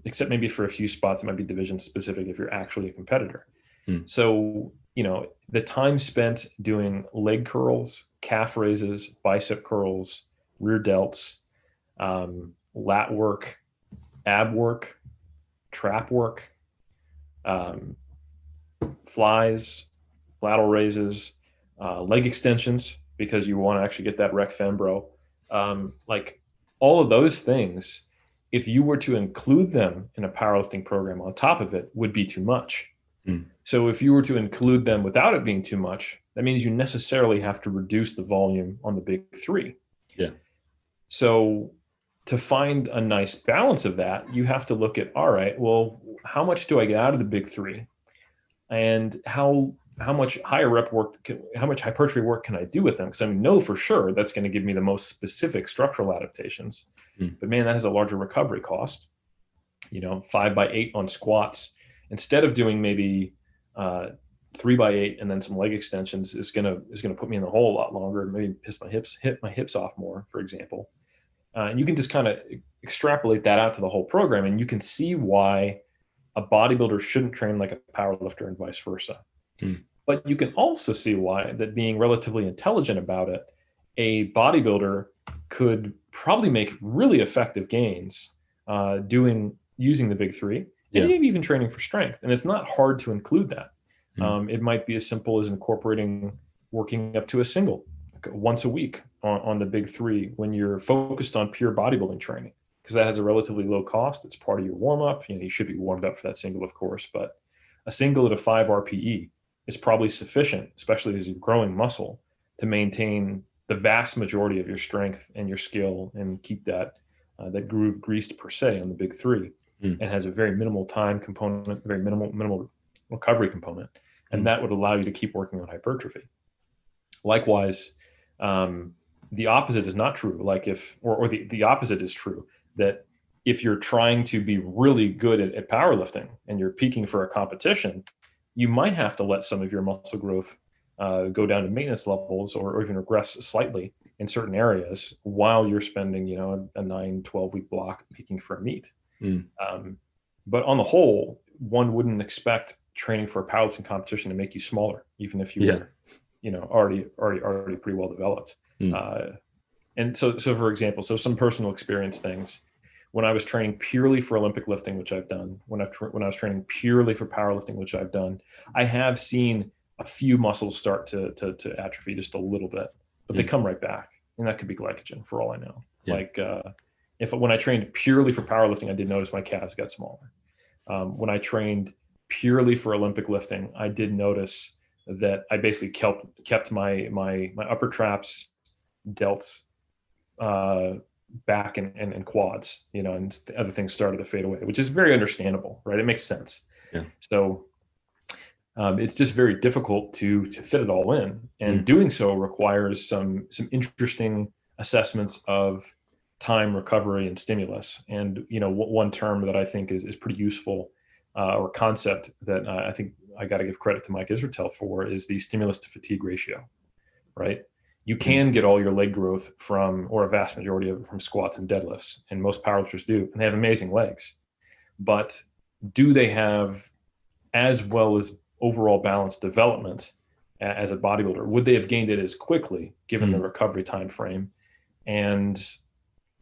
Except maybe for a few spots, it might be division specific if you're actually a competitor. So, you know, the time spent doing leg curls, calf raises, bicep curls, rear delts, lat work, ab work, trap work, flies, lateral raises, leg extensions, because you want to actually get that rec fembro. Like all of those things, if you were to include them in a powerlifting program on top of it, would be too much. So if you were to include them without it being too much, that means you necessarily have to reduce the volume on the big three. So to find a nice balance of that, you have to look at, all right, well, how much do I get out of the big three? And how much higher rep work, how much hypertrophy work can I do with them? Because I know for sure that's going to give me the most specific structural adaptations. But man, that has a larger recovery cost. You know, 5x8 on squats, instead of doing maybe 3x8 and then some leg extensions, is gonna put me in the hole a lot longer, and maybe hit my hips off more, for example. And you can just kind of extrapolate that out to the whole program, and you can see why a bodybuilder shouldn't train like a powerlifter and vice versa. But you can also see why that, being relatively intelligent about it, a bodybuilder could probably make really effective gains using the big three, and maybe even training for strength. And it's not hard to include that. It might be as simple as incorporating working up to a single once a week on the big three when you're focused on pure bodybuilding training, because that has a relatively low cost. It's part of your warm up. You know, you should be warmed up for that single, of course, but a single at a 5 RPE is probably sufficient, especially as you're growing muscle, to maintain the vast majority of your strength and your skill and keep that groove greased per se on the big three, and has a very minimal time component, very minimal recovery component, and that would allow you to keep working on hypertrophy. Likewise, the opposite is not true. Like the opposite is true, that if you're trying to be really good at powerlifting and you're peaking for a competition, you might have to let some of your muscle growth go down to maintenance levels, or even regress slightly in certain areas while you're spending, you know, a 9-12 week block peaking for a meet. But on the whole, one wouldn't expect training for a powerlifting competition to make you smaller, even if you were, you know, already pretty well developed. And so for example, some personal experience things. When I was training purely for Olympic lifting, which I've done, when I was training purely for powerlifting, which I've done, I have seen a few muscles start to atrophy just a little bit, but they come right back, and that could be glycogen for all I know. Like when I trained purely for powerlifting, I did notice my calves got smaller. When I trained purely for Olympic lifting, I did notice that I basically kept my upper traps, delts, back and quads, and the other things started to fade away, which is very understandable, right? It makes sense. Yeah. So it's just very difficult to fit it all in, and doing so requires some interesting assessments of time, recovery, and stimulus. And one term that I think is pretty useful, or concept that I think I got to give credit to Mike Israetel for, is the stimulus to fatigue ratio, right? You can get all your leg growth from, or a vast majority of it, from squats and deadlifts, and most powerlifters do, and they have amazing legs. But do they have as well as overall balanced development as a bodybuilder? Would they have gained it as quickly given the recovery time frame? And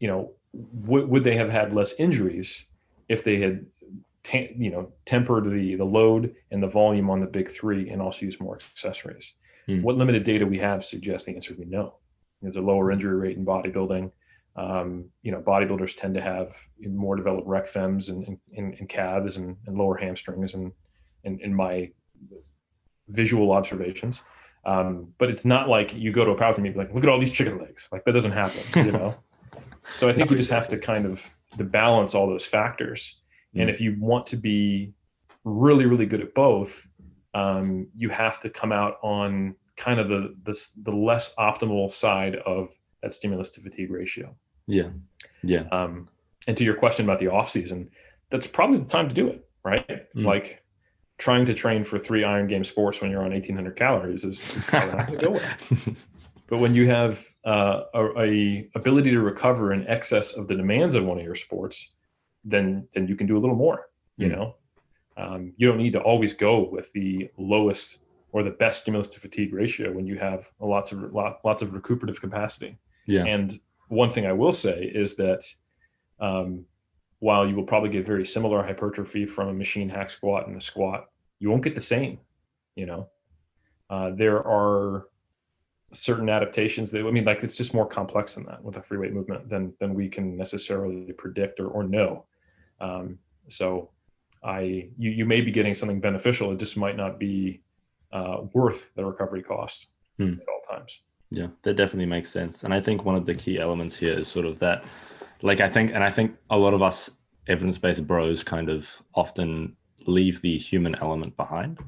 would they have had less injuries if they had tempered the load and the volume on the big three and also used more accessories? What limited data we have suggests the answer we know. There's a lower injury rate in bodybuilding. Bodybuilders tend to have more developed rec fems and calves and lower hamstrings, and in my visual observations. But it's not like you go to a powerlifting meet, like, look at all these chicken legs. Like, that doesn't happen, So I think you just have to kind of balance all those factors. And if you want to be really, really good at both, you have to come out on kind of the less optimal side of that stimulus to fatigue ratio. Yeah. Yeah. And to your question about the off season, that's probably the time to do it, right? Like, trying to train for 3 Iron Game sports when you're on 1,800 calories is probably not going to go well. But when you have a ability to recover in excess of the demands of one of your sports, then you can do a little more. You don't need to always go with the lowest or the best stimulus to fatigue ratio when you have lots of recuperative capacity. Yeah. And one thing I will say is that while you will probably get very similar hypertrophy from a machine hack squat and a squat, you won't get the same. There are certain adaptations that, like, it's just more complex than that with a free weight movement than we can necessarily predict or know. So you may be getting something beneficial. It just might not be worth the recovery cost at all times. Yeah, that definitely makes sense. And I think one of the key elements here is sort of that, like, I think a lot of us evidence-based bros kind of often leave the human element behind.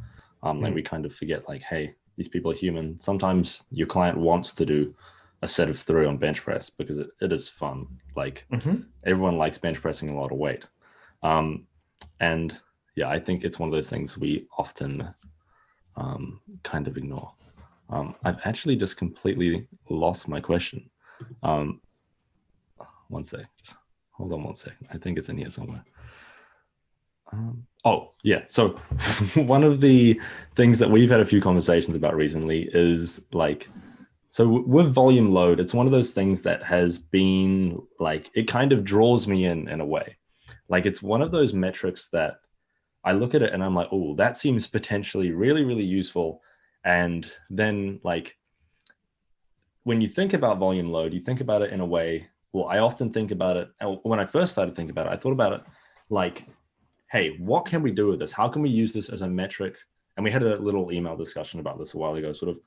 Like, we kind of forget, like, hey, these people are human. Sometimes your client wants to do a set of 3 on bench press because it is fun. Like, everyone likes bench pressing a lot of weight. And yeah, I think it's one of those things we often kind of ignore. I've actually just completely lost my question. One sec. Just hold on one second. I think it's in here somewhere. Oh, yeah. So one of the things that we've had a few conversations about recently is, like, so with volume load, it's one of those things that has been, like, it kind of draws me in a way. Like, it's one of those metrics that I look at it and I'm like, oh, that seems potentially really, really useful. And then, like, when you think about volume load, you think about it in a way, well, I often think about it, when I first started thinking about it, I thought about it like, hey, what can we do with this? How can we use this as a metric? And we had a little email discussion about this a while ago, sort of,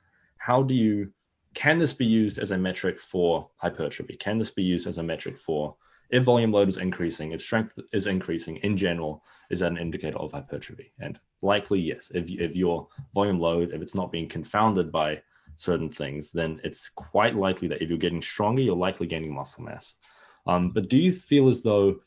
can this be used as a metric for hypertrophy? Can this be used as a metric for, if volume load is increasing, if strength is increasing in general, is that an indicator of hypertrophy? And likely, yes. If your volume load, if it's not being confounded by certain things, then it's quite likely that if you're getting stronger, you're likely gaining muscle mass. But do you feel as though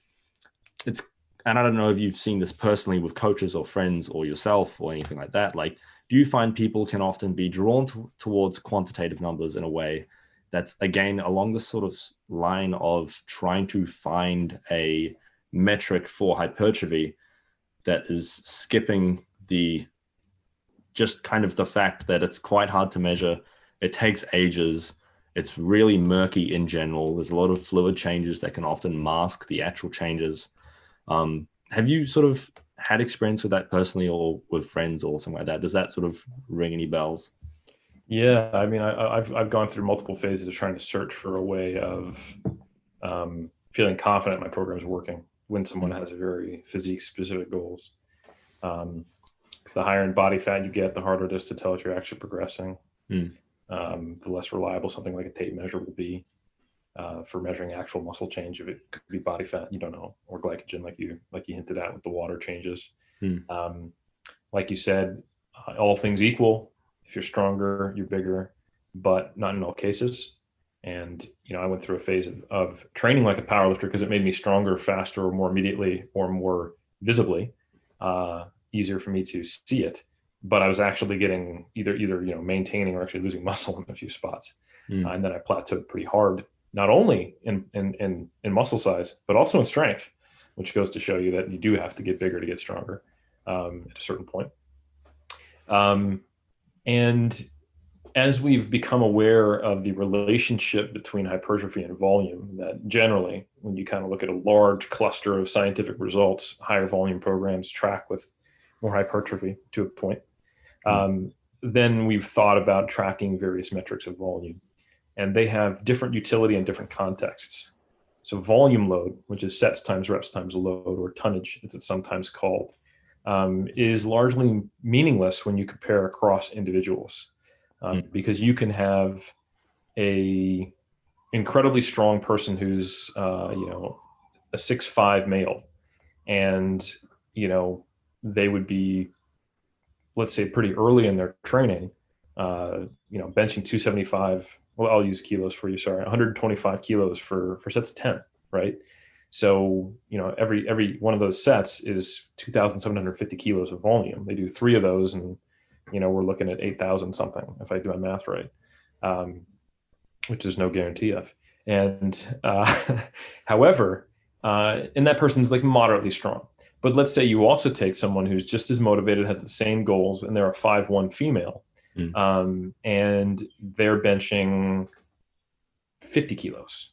it's, and I don't know if you've seen this personally with coaches or friends or yourself or anything like that, like, do you find people can often be drawn towards quantitative numbers in a way that's, again, along the sort of line of trying to find a metric for hypertrophy that is skipping just kind of the fact that it's quite hard to measure. It takes ages. It's really murky in general. There's a lot of fluid changes that can often mask the actual changes. Have you sort of had experience with that personally or with friends or something like that? Does that sort of ring any bells? Yeah, I mean, I've gone through multiple phases of trying to search for a way of feeling confident my program is working when someone has very physique specific goals. Because the higher in body fat you get, the harder it is to tell if you're actually progressing. The less reliable something like a tape measure will be for measuring actual muscle change. If it could be body fat, you don't know, or glycogen, like you hinted at with the water changes. Like you said, all things equal, if you're stronger, you're bigger, but not in all cases. And I went through a phase of training like a powerlifter because it made me stronger, faster, or more immediately, or more visibly, easier for me to see it. But I was actually getting either maintaining or actually losing muscle in a few spots, and then I plateaued pretty hard, not only in muscle size but also in strength, which goes to show you that you do have to get bigger to get stronger at a certain point. And as we've become aware of the relationship between hypertrophy and volume, that generally, when you kind of look at a large cluster of scientific results, higher volume programs track with more hypertrophy to a point, then we've thought about tracking various metrics of volume. And they have different utility in different contexts. So volume load, which is sets times reps times load, or tonnage, as it's sometimes called, is largely meaningless when you compare across individuals. Because you can have a incredibly strong person who's a 6'5" male, and they would be, let's say, pretty early in their training, benching 275. Well, I'll use kilos for you. Sorry, 125 kilos for sets of 10, right? So every one of those sets is 2,750 kilos of volume. They do 3 of those, and we're looking at 8,000 something, if I do my math right, which there's no guarantee of. And however, and that person's like moderately strong. But let's say you also take someone who's just as motivated, has the same goals, and they're a 5'1" female, and they're benching 50 kilos.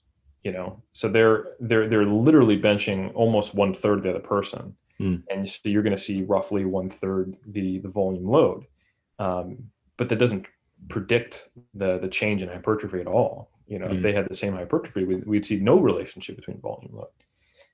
So they're literally benching almost 1/3 the other person, and so you're going to see roughly 1/3 the volume load. But that doesn't predict the change in hypertrophy at all. If they had the same hypertrophy, we'd see no relationship between volume load.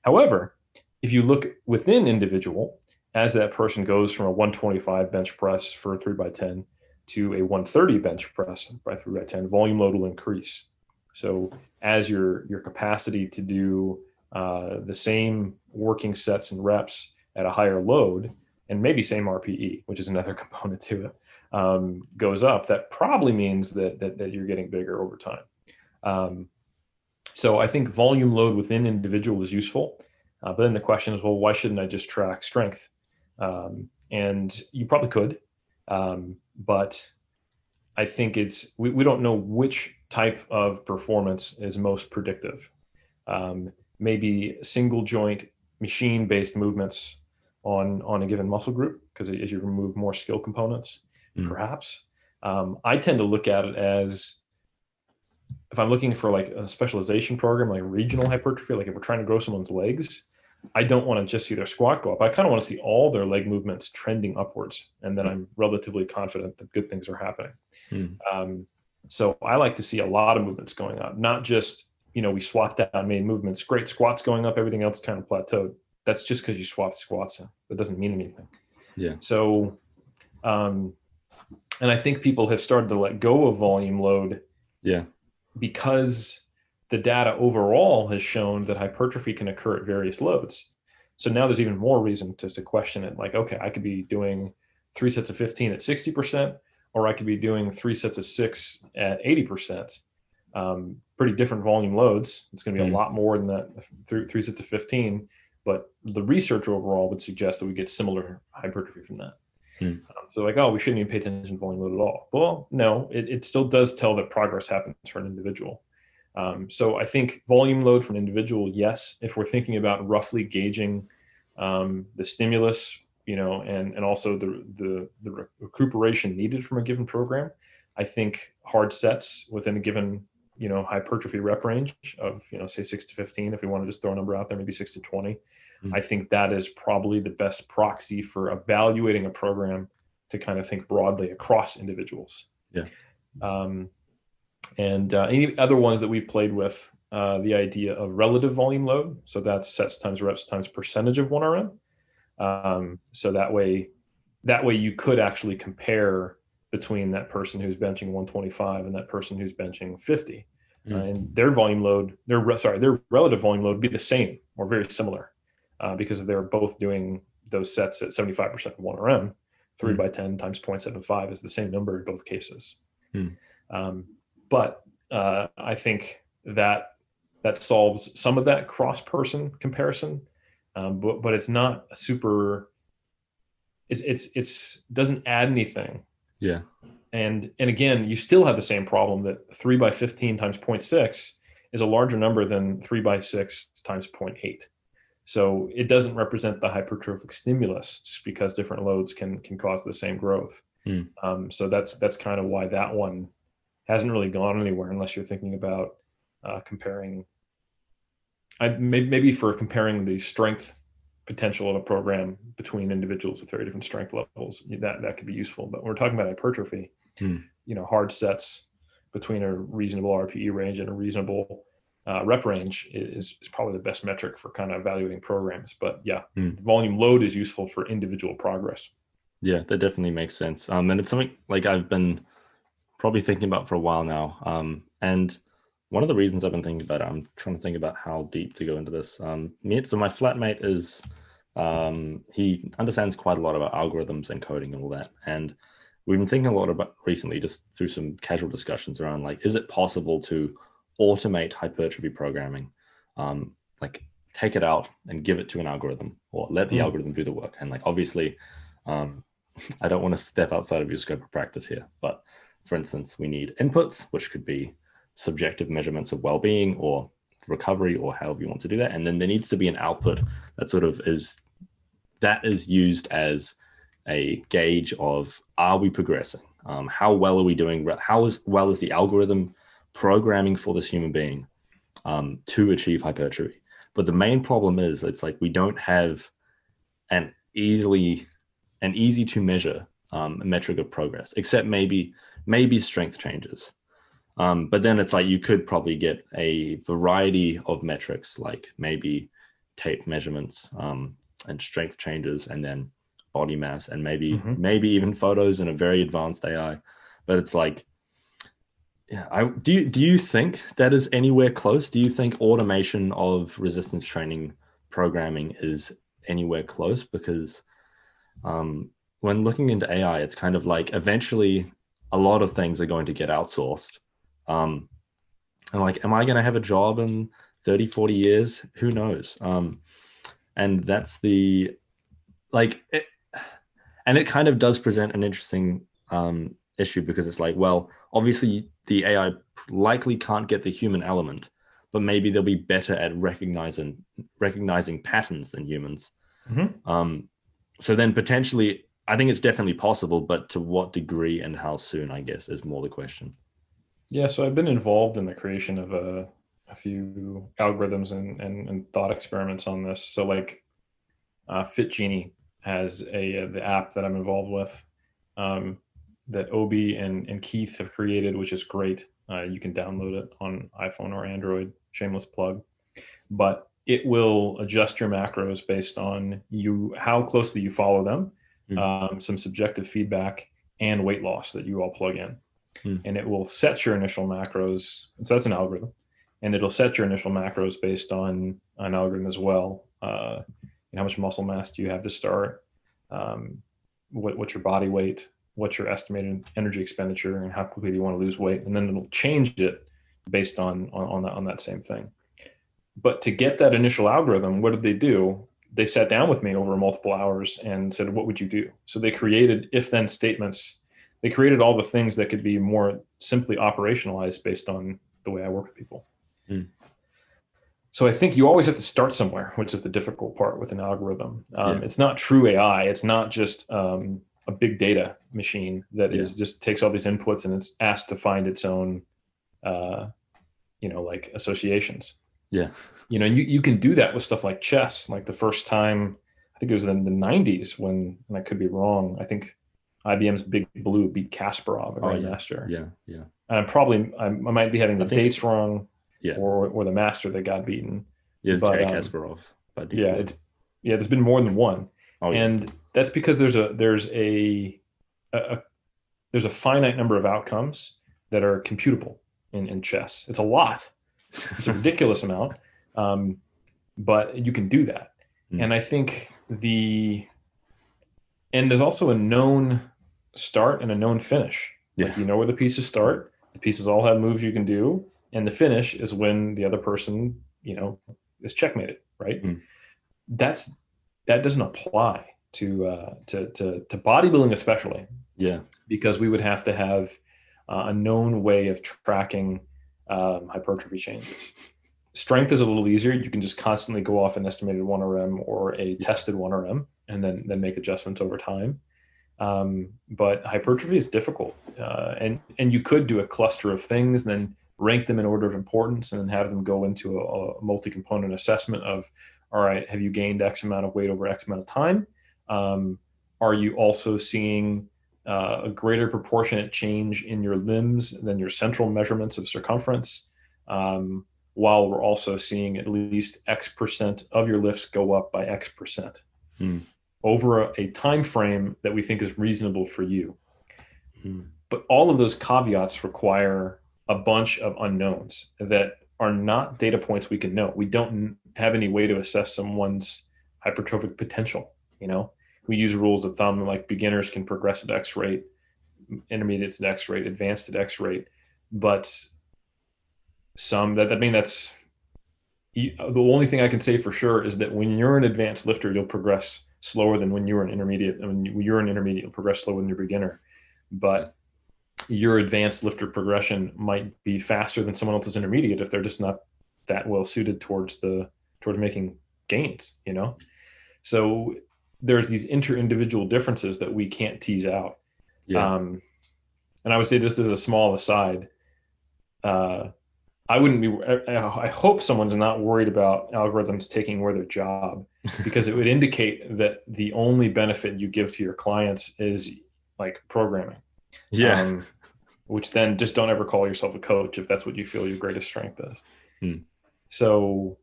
However, if you look within individual, as that person goes from a 125 bench press for a 3x10 to a 130 bench press by 3x10, volume load will increase. So as your capacity to do the same working sets and reps at a higher load, and maybe same RPE, which is another component to it, goes up, that probably means that you're getting bigger over time. So I think volume load within individual is useful. But then the question is, well, why shouldn't I just track strength? And you probably could, but I think we don't know which type of performance is most predictive. Maybe single joint machine-based movements on a given muscle group, because as you remove more skill components, perhaps. I tend to look at it as, if I'm looking for like a specialization program, like regional hypertrophy, like if we're trying to grow someone's legs, I don't want to just see their squat go up. I kind of want to see all their leg movements trending upwards, and then I'm relatively confident that good things are happening. So I like to see a lot of movements going up, not just, we swapped out, made movements, great, squats going up, everything else kind of plateaued. That's just because you swapped squats. That doesn't mean anything. Yeah. So, and I think people have started to let go of volume load. Yeah. Because the data overall has shown that hypertrophy can occur at various loads. So now there's even more reason to question it. Like, okay, I could be doing 3 sets of 15 at 60%, or I could be doing 3 sets of 6 at 80%. Pretty different volume loads. It's going to be a lot more than that, 3 sets of 15. But the research overall would suggest that we get similar hypertrophy from that. So like, oh, we shouldn't even pay attention to volume load at all. Well, no, it still does tell that progress happens for an individual. So I think volume load for an individual, yes, if we're thinking about roughly gauging the stimulus, and also the recuperation needed from a given program, I think hard sets within a given, hypertrophy rep range of, say 6 to 15, if we want to just throw a number out there, maybe 6 to 20. I think that is probably the best proxy for evaluating a program to kind of think broadly across individuals. Yeah. And any other ones that we've played with, the idea of relative volume load. So that's sets times reps times percentage of 1RM. So that way you could actually compare between that person who's benching 125 and that person who's benching 50. And their volume load, their relative volume load would be the same or very similar, because if they're both doing those sets at 75% of 1RM, 3 by 10 times 0.75 is the same number in both cases. But I think that solves some of that cross-person comparison, but it's not a super. It's doesn't add anything. Yeah. And again, you still have the same problem that 3 by 15 times 0.6 is a larger number than 3 by 6 times 0.8. So it doesn't represent the hypertrophic stimulus, just because different loads can cause the same growth. So that's kind of why that one hasn't really gone anywhere, unless you're thinking about comparing. Maybe for comparing the strength potential of a program between individuals with very different strength levels, that could be useful. But when we're talking about hypertrophy, hard sets between a reasonable RPE range and a reasonable rep range is probably the best metric for kind of evaluating programs. But yeah, volume load is useful for individual progress. Yeah, that definitely makes sense. And it's something like I've been probably thinking about for a while now. And one of the reasons I've been thinking about it, I'm trying to think about how deep to go into this. So my flatmate is, he understands quite a lot about algorithms and coding and all that. And we've been thinking a lot about recently, just through some casual discussions around, like, is it possible to automate hypertrophy programming? Like, take it out and give it to an algorithm, or let the algorithm do the work. And like, obviously, I don't want to step outside of your scope of practice here, but for instance, we need inputs, which could be subjective measurements of well-being or recovery, or however you want to do that. And then there needs to be an output that sort of is used as a gauge of, are we progressing? How well are we doing? How well is the algorithm programming for this human being to achieve hypertrophy? But the main problem is, it's like we don't have an easy to measure metric of progress, except maybe strength changes. But then it's like you could probably get a variety of metrics, like maybe tape measurements and strength changes, and then body mass, and maybe even photos in a very advanced AI. But it's like, yeah, do you think that is anywhere close? Do you think automation of resistance training programming is anywhere close? Because when looking into AI, it's kind of like eventually a lot of things are going to get outsourced. And like, am I going to have a job in 30, 40 years? Who knows? And that's the, like, and it kind of does present an interesting issue, because it's like, well, obviously the AI likely can't get the human element, but maybe they'll be better at recognizing patterns than humans. So then potentially, I think it's definitely possible, but to what degree and how soon, I guess, is more the question. Yeah, so I've been involved in the creation of a few algorithms and thought experiments on this. So like FitGenie has the app that I'm involved with, that Obi and Keith have created, which is great. You can download it on iPhone or Android, shameless plug. But it will adjust your macros based on how closely you follow them, some subjective feedback, and weight loss that you all plug in. And it will set your initial macros. So that's an algorithm. And it'll set your initial macros based on an algorithm as well. How much muscle mass do you have to start? What's your body weight? What's your estimated energy expenditure? And how quickly do you want to lose weight? And then it'll change it based on that same thing. But to get that initial algorithm, what did they do? They sat down with me over multiple hours and said, what would you do? So they created if-then statements. They created all the things that could be more simply operationalized based on the way I work with people. So I think you always have to start somewhere, which is the difficult part with an algorithm. It's not true AI. It's not just a big data machine that is just takes all these inputs and it's asked to find its own, like associations. You can do that with stuff like chess. Like the first time, I think it was in the 90s when, and I could be wrong, I think IBM's Big Blue beat Kasparov at Grandmaster. Yeah. And I might be having the dates wrong, Yeah. or the master that got beaten. Yeah, it's Garry Kasparov. There's been more than one. Oh yeah. And that's because a there's a finite number of outcomes that are computable in chess. It's a lot. It's a ridiculous amount, um, but you can do that. Mm. And I think and there's also a known start and a known finish. Yeah. Like you know where the pieces start, the pieces all have moves you can do, and the finish is when the other person, is checkmated, right? Mm. That's that doesn't apply to bodybuilding especially, Yeah. because we would have to have a known way of tracking hypertrophy changes. Strength is a little easier. You can just constantly go off an estimated 1RM or a Yeah. tested 1RM and then make adjustments over time. But hypertrophy is difficult, and you could do a cluster of things and then rank them in order of importance and then have them go into a multi-component assessment of, all right, have you gained X amount of weight over X amount of time? Are you also seeing a greater proportionate change in your limbs than your central measurements of circumference? While we're also seeing at least X percent of your lifts go up by X percent. Mm. Over a time frame that we think is reasonable for you. Mm. But all of those caveats require a bunch of unknowns that are not data points we can know. We don't have any way to assess someone's hypertrophic potential. We use rules of thumb like beginners can progress at X rate, intermediates at X rate, advanced at X rate, but that's the only thing I can say for sure is that when you're an advanced lifter, you'll progress slower than when you're an intermediate. And when you're an intermediate, you'll progress slower than your beginner. But your advanced lifter progression might be faster than someone else's intermediate if they're just not that well suited towards making gains. So there's these inter-individual differences that we can't tease out. Yeah. And I would say, just as a small aside, I wouldn't be. I hope someone's not worried about algorithms taking away their job, because it would indicate that the only benefit you give to your clients is like programming. Yeah. Which then just don't ever call yourself a coach if that's what you feel your greatest strength is. Mm. So,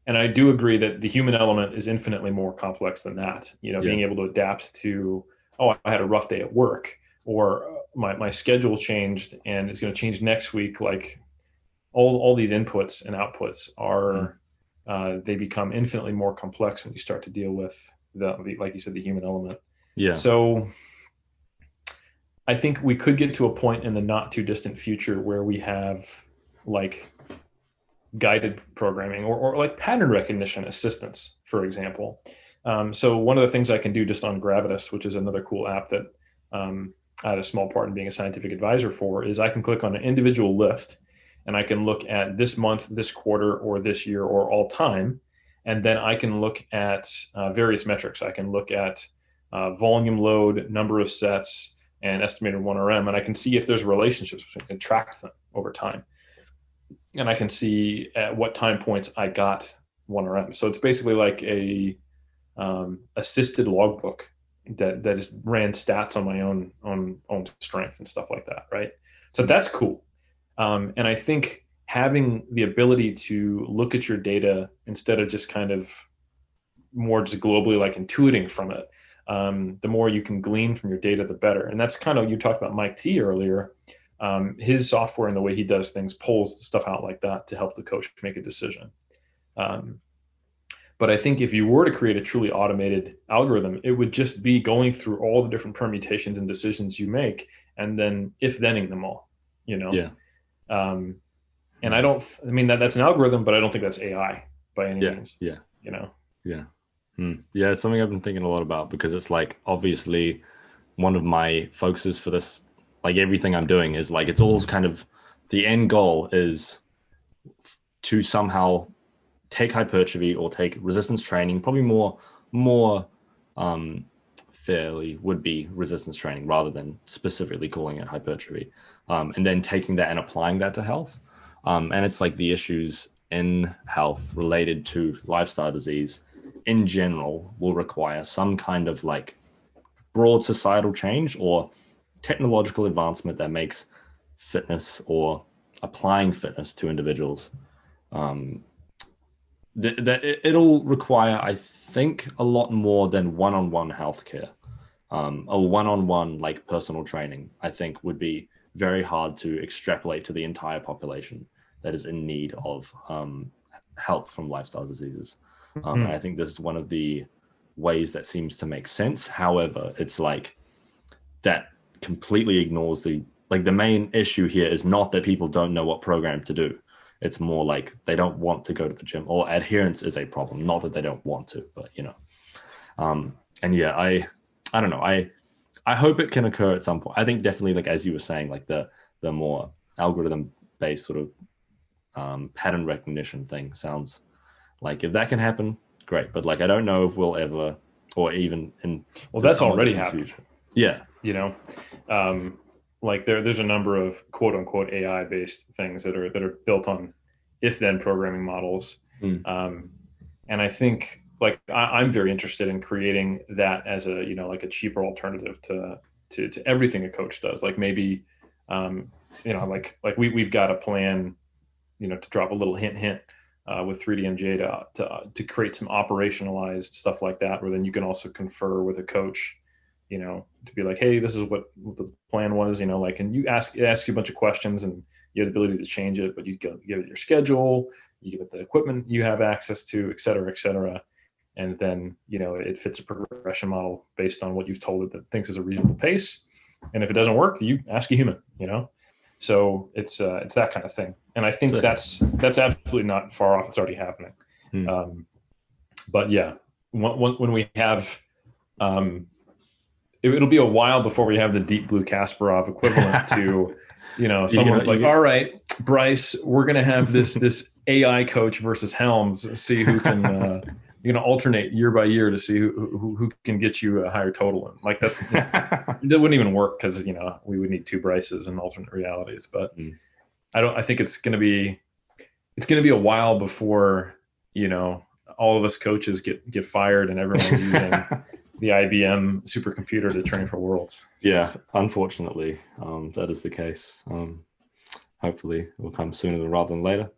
and I do agree that the human element is infinitely more complex than that. Yeah. Being able to adapt to, oh, I had a rough day at work, or my schedule changed and it's going to change next week. Like all these inputs and outputs are, they become infinitely more complex when you start to deal with like you said, the human element. Yeah. So I think we could get to a point in the not too distant future where we have like guided programming or like pattern recognition assistance, for example. So one of the things I can do just on Gravitas, which is another cool app that I had a small part in being a scientific advisor for, is I can click on an individual lift and I can look at this month, this quarter, or this year, or all time. And then I can look at various metrics. I can look at volume load, number of sets, and estimated 1RM, and I can see if there's relationships. I can track them over time. And I can see at what time points I got 1RM. So it's basically like a assisted logbook that is ran stats on my own strength and stuff like that, right? So that's cool. And I think having the ability to look at your data instead of just kind of more just globally like intuiting from it, the more you can glean from your data, the better. And that's kind of, you talked about Mike T earlier. His software and the way he does things pulls stuff out like that to help the coach make a decision. But I think if you were to create a truly automated algorithm, it would just be going through all the different permutations and decisions you make and then if-thenning them all, Yeah. And I mean, that's an algorithm, but I don't think that's AI by any means. Yeah. Yeah. Yeah, it's something I've been thinking a lot about, because it's like obviously one of my focuses for this, like everything I'm doing is like, it's all kind of, the end goal is to somehow take hypertrophy or take resistance training, probably more fairly would be resistance training rather than specifically calling it hypertrophy, and then taking that and applying that to health. And it's like the issues in health related to lifestyle disease in general will require some kind of like broad societal change or technological advancement that makes fitness or applying fitness to individuals it'll require, I think, a lot more than one-on-one healthcare. A one-on-one like personal training, I think, would be very hard to extrapolate to the entire population that is in need of help from lifestyle diseases. And I think this is one of the ways that seems to make sense. However, it's like that completely ignores the main issue here is not that people don't know what program to do. It's more like they don't want to go to the gym, or adherence is a problem. Not that they don't want to, but and yeah, I don't know. I hope it can occur at some point. I think definitely, like as you were saying, like the more algorithm based sort of pattern recognition thing sounds like if that can happen, great. But like I don't know if we'll ever, or even in that's already happened. Future. Yeah, like there's a number of quote unquote AI based things that are built on if then programming models, and I think like I'm very interested in creating that as a like a cheaper alternative to everything a coach does. Like maybe like we've got a plan to drop a little hint with 3DMJ to create some operationalized stuff like that, where then you can also confer with a coach to be like, hey, this is what the plan was, like, and you ask you a bunch of questions and you have the ability to change it, but you give it your schedule, you give it the equipment you have access to, et cetera, et cetera. And then, it fits a progression model based on what you've told it that thinks is a reasonable pace. And if it doesn't work, you ask a human, so it's that kind of thing. And I think that's absolutely not far off. It's already happening. But yeah, when we have, it'll be a while before we have the Deep Blue Kasparov equivalent to, someone's like, all right, Bryce, we're going to have this AI coach versus Helms, see who can, you're going to alternate year by year to see who can get you a higher total. And like that wouldn't even work because, we would need two Bryces in alternate realities. But I think it's going to be a while before, all of us coaches get fired and everyone's using the IBM supercomputer to train for worlds. So. Yeah, unfortunately, that is the case. Hopefully it will come sooner rather than later.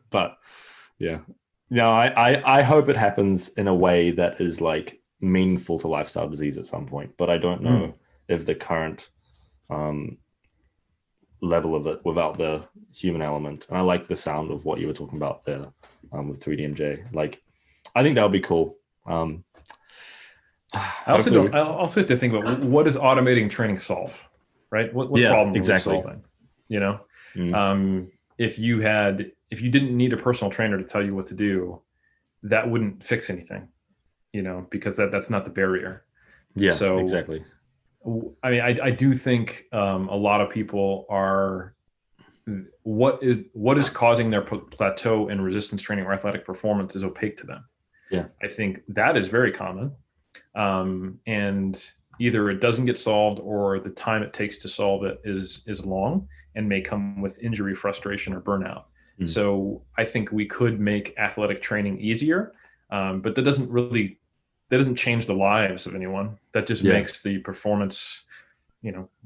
But yeah, I hope it happens in a way that is like meaningful to lifestyle disease at some point. But I don't know if the current level of it without the human element. And I like the sound of what you were talking about there with 3DMJ. Like, I think that would be cool. I also have to think about what does automating training solve, right? What problem exactly are we solving? If you didn't need a personal trainer to tell you what to do, that wouldn't fix anything, because that's not the barrier. Yeah, so exactly. I mean, I do think a lot of people are. What is causing their plateau in resistance training or athletic performance is opaque to them. Yeah, I think that is very common. And either it doesn't get solved or the time it takes to solve it is long and may come with injury, frustration, or burnout. So I think we could make athletic training easier, but that doesn't change the lives of anyone. That just makes the performance,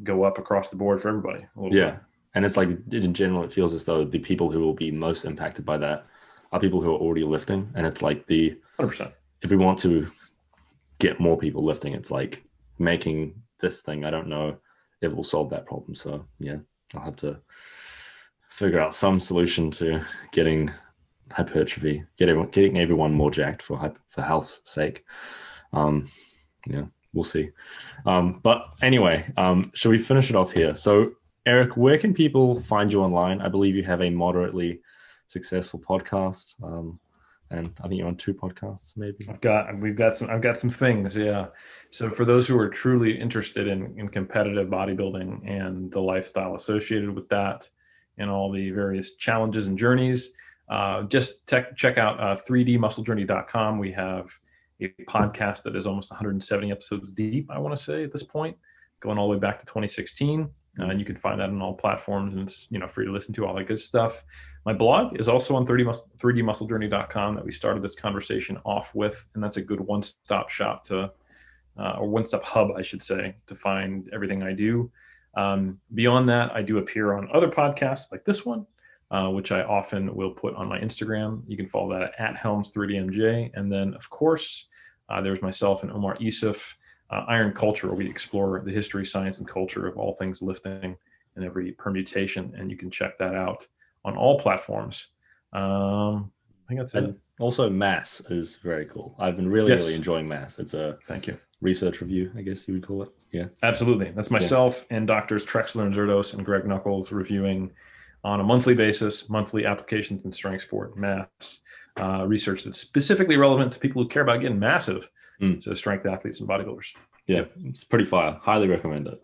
go up across the board for everybody a little bit. And it's like in general, it feels as though the people who will be most impacted by that are people who are already lifting. And it's like 100%. If we want to get more people lifting, it's like making this thing. I don't know if it will solve that problem. So yeah, I'll have to figure out some solution to getting hypertrophy, getting everyone more jacked for health's sake. We'll see. But anyway, should we finish it off here? So Eric, where can people find you online? I believe you have a moderately successful podcast. And I think you're on 2 podcasts, maybe. I've got some things, yeah. So for those who are truly interested in competitive bodybuilding and the lifestyle associated with that, and all the various challenges and journeys, just check out 3dmusclejourney.com. We have a podcast that is almost 170 episodes deep, I want to say at this point, going all the way back to 2016. And you can find that on all platforms, and it's free to listen to, all that good stuff. My blog is also on 3dmusclejourney.com that we started this conversation off with, and that's a good one-stop shop or one-stop hub, I should say, to find everything I do. Beyond that, I do appear on other podcasts like this one, which I often will put on my Instagram. You can follow that at Helms3DMJ. And then, of course, there's myself and Omar Isuf, Iron Culture, where we explore the history, science, and culture of all things lifting and every permutation. And you can check that out on all platforms. I think that's it. Also, Mass is very cool. I've been really enjoying Mass. It's a thank you research review, I guess you would call it. Yeah, absolutely. That's myself and Doctors Trexler and Zerdos and Greg Knuckles reviewing on a monthly basis, monthly applications in strength sport, mass, research that's specifically relevant to people who care about getting massive. So strength athletes and bodybuilders. Yeah, it's pretty fire. Highly recommend it.